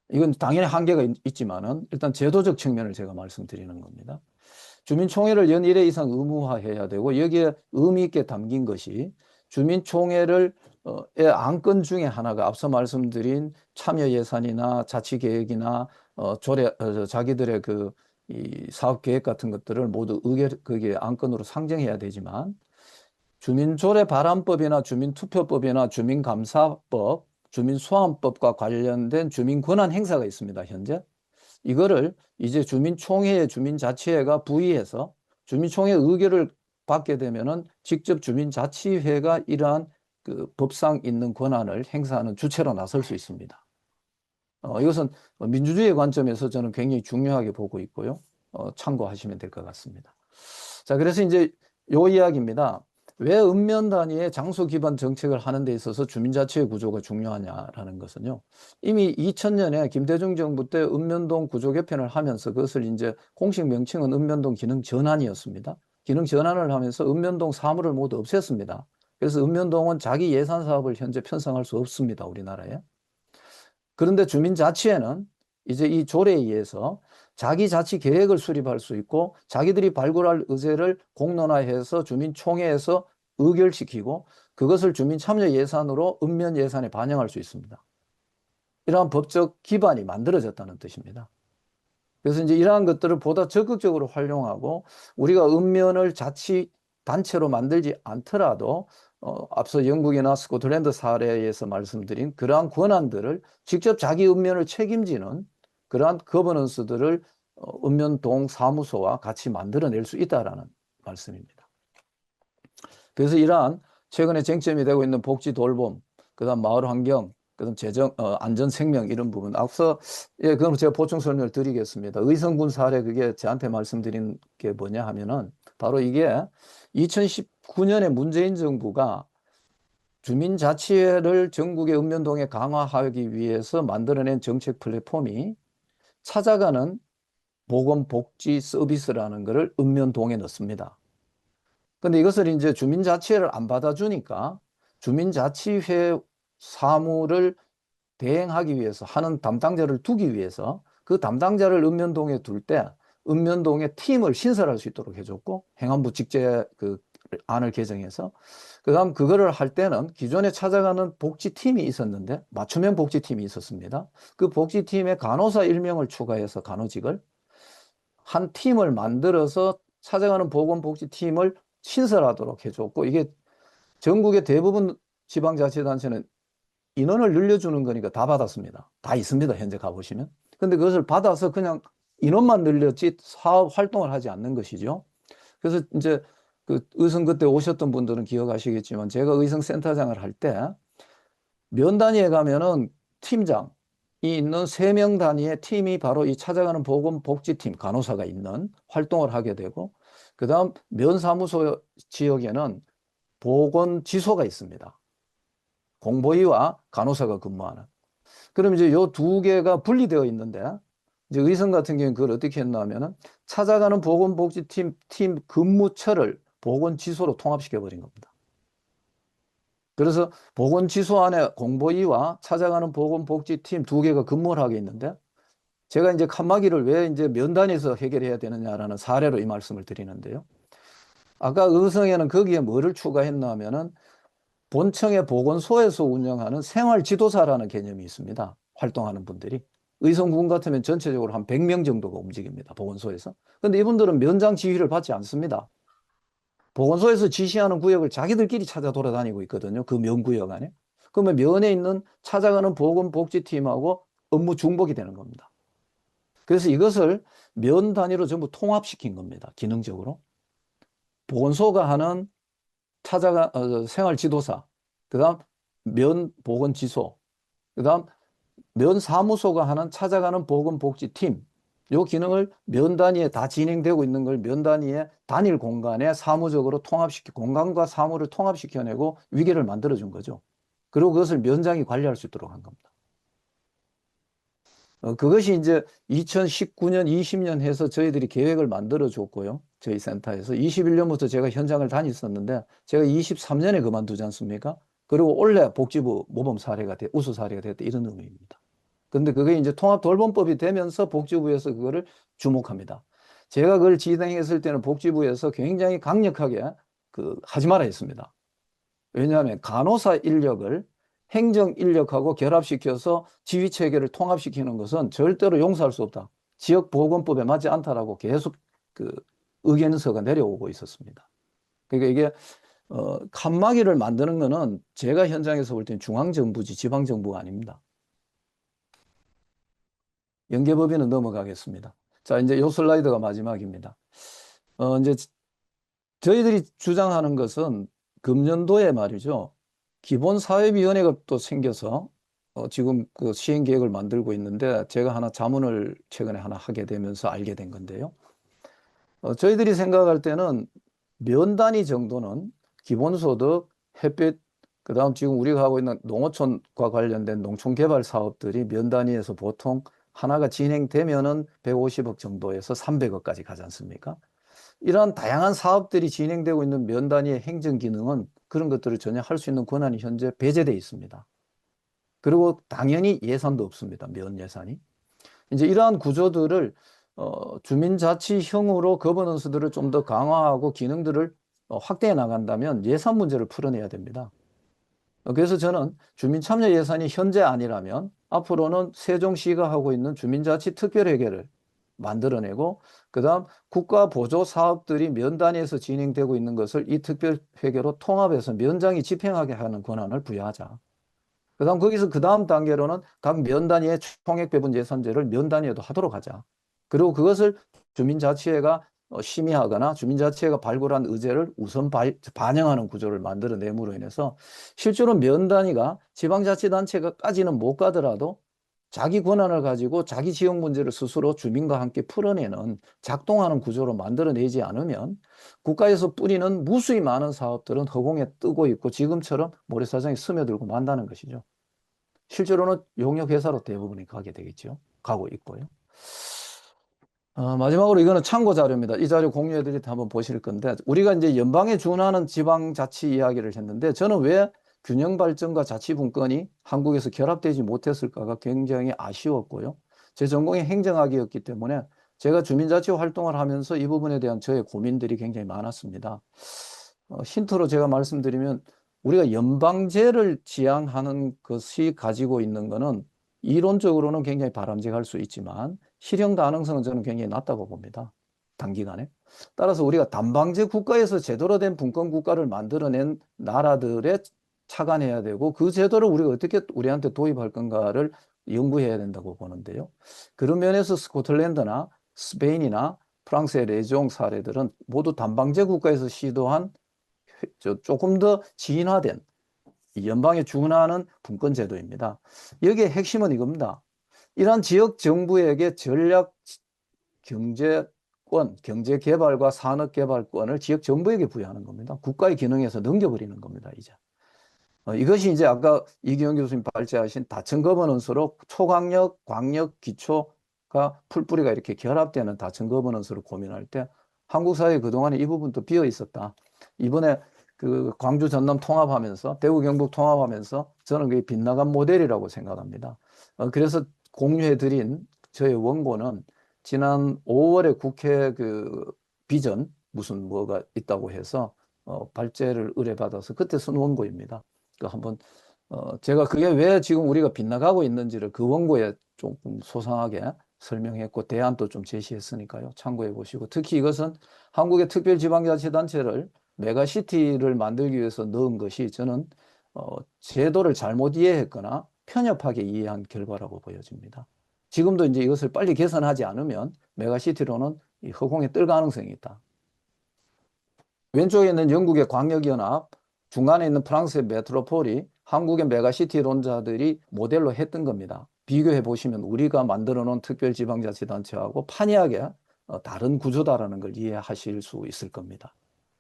이건 당연히 한계가 있지만은 일단 제도적 측면을 제가 말씀드리는 겁니다. 주민총회를 연 1회 이상 의무화해야 되고 여기에 의미 있게 담긴 것이 주민총회를 의 안건 중에 하나가 앞서 말씀드린 참여 예산이나 자치 계획이나 자기들의 이 사업 계획 같은 것들을 모두 거기에 안건으로 상정해야 되지만 주민조례 발안법이나 주민투표법이나 주민감사법, 주민소환법과 관련된 주민권한 행사가 있습니다, 현재. 이거를 이제 주민총회에 주민자치회가 부의해서 주민총회 의결을 받게 되면은 직접 주민자치회가 이러한 그 법상 있는 권한을 행사하는 주체로 나설 수 있습니다. 이것은 민주주의의 관점에서 저는 굉장히 중요하게 보고 있고요. 참고하시면 될 것 같습니다. 자, 그래서 이제 요 이야기입니다. 왜 읍면 단위의 장소 기반 정책을 하는 데 있어서 주민자치회 구조가 중요하냐라는 것은요. 이미 2000년에 김대중 정부 때 읍면동 구조 개편을 하면서 그것을 이제 공식 명칭은 읍면동 기능 전환이었습니다. 기능 전환을 하면서 읍면동 사무를 모두 없앴습니다. 그래서 읍면동은 자기 예산 사업을 현재 편성할 수 없습니다, 우리나라에. 그런데 주민자치회는 이제 이 조례에 의해서 자기 자치 계획을 수립할 수 있고 자기들이 발굴할 의제를 공론화해서 주민총회에서 의결시키고 그것을 주민 참여 예산으로 읍면 예산에 반영할 수 있습니다. 이러한 법적 기반이 만들어졌다는 뜻입니다. 그래서 이제 이러한 것들을 보다 적극적으로 활용하고 우리가 읍면을 자치 단체로 만들지 않더라도 앞서 영국이나 스코틀랜드 사례에서 말씀드린 그러한 권한들을 직접 자기 읍면을 책임지는 그러한 거버넌스들을 읍면동 사무소와 같이 만들어낼 수 있다라는 말씀입니다. 그래서 이러한 최근에 쟁점이 되고 있는 복지 돌봄, 그다음 마을 환경, 그다음 재정, 안전 생명 이런 부분 앞서 그럼 제가 보충 설명을 드리겠습니다. 의성군 사례 그게 저한테 말씀드린 게 뭐냐 하면은 바로 이게 2019년에 문재인 정부가 주민자치회를 전국의 읍면동에 강화하기 위해서 만들어낸 정책 플랫폼이 찾아가는 보건복지 서비스라는 것을 읍면동에 넣습니다. 근데 이것을 이제 주민자치회를 안 받아주니까 주민자치회 사무를 대행하기 위해서 하는 담당자를 두기 위해서 그 담당자를 읍면동에 둘 때 읍면동에 팀을 신설할 수 있도록 해줬고 행안부 직제 그 안을 개정해서 그다음 그거를 할 때는 기존에 찾아가는 복지팀이 있었는데 맞춤형 복지팀이 있었습니다. 그 복지팀에 간호사 1명을 추가해서 간호직을 한 팀을 만들어서 찾아가는 보건복지팀을 신설하도록 해줬고 이게 전국의 대부분 지방자치단체는 인원을 늘려주는 거니까 다 받았습니다. 다 있습니다. 현재 가보시면. 근데 그것을 받아서 그냥 인원만 늘렸지 사업 활동을 하지 않는 것이죠. 그래서 이제 그 의성 그때 오셨던 분들은 기억하시겠지만 제가 의성센터장을 할 때 면 단위에 가면은 팀장이 있는 3명 단위의 팀이 바로 이 찾아가는 보건복지팀 간호사가 있는 활동을 하게 되고 그다음 면사무소 지역에는 보건지소가 있습니다. 공보위와 간호사가 근무하는. 그럼 이제 요 두 개가 분리되어 있는데 이제 의성 같은 경우는 그걸 어떻게 했냐면은 찾아가는 보건복지팀 근무처를 보건지소로 통합시켜 버린 겁니다. 그래서 보건지소 안에 공보위와 찾아가는 보건복지팀 두 개가 근무를 하게 있는데 제가 이제 칸막이를 왜 이제 면단에서 해결해야 되느냐라는 사례로 이 말씀을 드리는데요. 아까 의성에는 거기에 뭐를 추가했나 하면은 본청의 보건소에서 운영하는 생활지도사라는 개념이 있습니다. 활동하는 분들이. 의성군 같으면 전체적으로 한 100명 정도가 움직입니다. 보건소에서. 그런데 이분들은 면장 지휘를 받지 않습니다. 보건소에서 지시하는 구역을 자기들끼리 찾아 돌아다니고 있거든요. 그 면구역 안에. 그러면 면에 있는 찾아가는 보건복지팀하고 업무 중복이 되는 겁니다. 그래서 이것을 면 단위로 전부 통합시킨 겁니다. 기능적으로. 보건소가 하는 생활지도사, 그다음 면보건지소, 그다음 면사무소가 하는 찾아가는 보건복지팀, 요 기능을 면 단위에 다 진행되고 있는 걸 면 단위의 단일 공간에 사무적으로 공간과 사무를 통합시켜내고 위계를 만들어준 거죠. 그리고 그것을 면장이 관리할 수 있도록 한 겁니다. 그것이 이제 2019년, 20년 해서 저희들이 계획을 만들어 줬고요. 저희 센터에서 21년부터 제가 현장을 다녔었는데 제가 23년에 그만두지 않습니까? 그리고 올해 복지부 모범 사례가 우수 사례가 됐다 이런 의미입니다. 그런데 그게 이제 통합돌봄법이 되면서 복지부에서 그거를 주목합니다. 제가 그걸 진행했을 때는 복지부에서 굉장히 강력하게 하지 마라 했습니다. 왜냐하면 간호사 인력을 행정 인력하고 결합시켜서 지휘 체계를 통합시키는 것은 절대로 용서할 수 없다. 지역보건법에 맞지 않다라고 계속 의견서가 내려오고 있었습니다. 그러니까 이게 칸막이를 만드는 거는 제가 현장에서 볼 때는 중앙정부지 지방정부가 아닙니다. 연계법인은 넘어가겠습니다. 자, 이제 요 슬라이드가 마지막입니다. 이제 저희들이 주장하는 것은 금년도에 말이죠. 기본사회위원회가 또 생겨서 지금 그 시행계획을 만들고 있는데 제가 하나 자문을 최근에 하나 하게 되면서 알게 된 건데요. 저희들이 생각할 때는 면 단위 정도는 기본소득, 햇빛, 그다음 지금 우리가 하고 있는 농어촌과 관련된 농촌개발 사업들이 면 단위에서 보통 하나가 진행되면은 150억 정도에서 300억까지 가지 않습니까? 이러한 다양한 사업들이 진행되고 있는 면 단위의 행정 기능은 그런 것들을 전혀 할 수 있는 권한이 현재 배제되어 있습니다. 그리고 당연히 예산도 없습니다. 면 예산이. 이제 이러한 구조들을 주민자치형으로 거버넌스들을 좀 더 강화하고 기능들을 확대해 나간다면 예산 문제를 풀어내야 됩니다. 그래서 저는 주민참여 예산이 현재 아니라면 앞으로는 세종시가 하고 있는 주민자치 특별회계를 만들어내고 그다음 국가 보조 사업들이 면 단위에서 진행되고 있는 것을 이 특별회계로 통합해서 면장이 집행하게 하는 권한을 부여하자. 그다음 거기서 그다음 단계로는 각 면 단위의 총액 배분 예산제를 면 단위에도 하도록 하자. 그리고 그것을 주민자치회가 심의하거나 주민자치회가 발굴한 의제를 우선 반영하는 구조를 만들어냄으로 인해서 실제로 면 단위가 지방자치단체가까지는 못 가더라도 자기 권한을 가지고 자기 지역 문제를 스스로 주민과 함께 풀어내는 작동하는 구조로 만들어내지 않으면 국가에서 뿌리는 무수히 많은 사업들은 허공에 뜨고 있고 지금처럼 모래사장에 스며들고 만다는 것이죠. 실제로는 용역회사로 대부분이 가게 되겠죠. 가고 있고요. 마지막으로 이거는 참고 자료입니다. 이 자료 공유해드릴 때 한번 보실 건데 우리가 이제 연방에 준하는 지방자치 이야기를 했는데 저는 왜 균형발전과 자치분권이 한국에서 결합되지 못했을까가 굉장히 아쉬웠고요. 제 전공이 행정학이었기 때문에 제가 주민자치 활동을 하면서 이 부분에 대한 저의 고민들이 굉장히 많았습니다. 힌트로 제가 말씀드리면 우리가 연방제를 지향하는 것이 가지고 있는 것은 이론적으로는 굉장히 바람직할 수 있지만 실현 가능성은 저는 굉장히 낮다고 봅니다. 단기간에. 따라서 우리가 단방제 국가에서 제대로 된 분권 국가를 만들어낸 나라들에 착안해야 되고 그 제도를 우리가 어떻게 우리한테 도입할 건가를 연구해야 된다고 보는데요. 그런 면에서 스코틀랜드나 스페인이나 프랑스의 레종 사례들은 모두 단방제 국가에서 시도한 조금 더 진화된 연방에 준하는 분권 제도입니다. 여기에 핵심은 이겁니다. 이러한 지역 정부에게 전략 경제권, 경제개발과 산업개발권을 지역 정부에게 부여하는 겁니다. 국가의 기능에서 넘겨버리는 겁니다, 이제. 이것이 이제 아까 이기영 교수님 발제하신 다층 거버넌스로 초강력, 광역, 기초가 풀뿌리가 이렇게 결합되는 다층 거버넌스를 고민할 때 한국 사회에 그동안에 이 부분도 비어 있었다. 이번에 그 광주 전남 통합하면서 대구 경북 통합하면서 저는 그게 빗나간 모델이라고 생각합니다. 그래서 공유해 드린 저의 원고는 지난 5월에 국회 그 비전 무슨 뭐가 있다고 해서 발제를 의뢰받아서 그때 쓴 원고입니다. 그 한번 제가 그게 왜 지금 우리가 빗나가고 있는지를 그 원고에 조금 소상하게 설명했고 대안도 좀 제시했으니까요. 참고해 보시고 특히 이것은 한국의 특별지방자치단체를 메가시티를 만들기 위해서 넣은 것이 저는 제도를 잘못 이해했거나 편협하게 이해한 결과라고 보여집니다. 지금도 이제 이것을 빨리 개선하지 않으면 메가시티로는 이 허공에 뜰 가능성이 있다. 왼쪽에 있는 영국의 광역연합, 중간에 있는 프랑스의 메트로폴이 한국의 메가시티론자들이 모델로 했던 겁니다. 비교해 보시면 우리가 만들어 놓은 특별지방자치단체하고 판이하게 다른 구조다라는 걸 이해하실 수 있을 겁니다.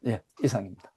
예, 이상입니다.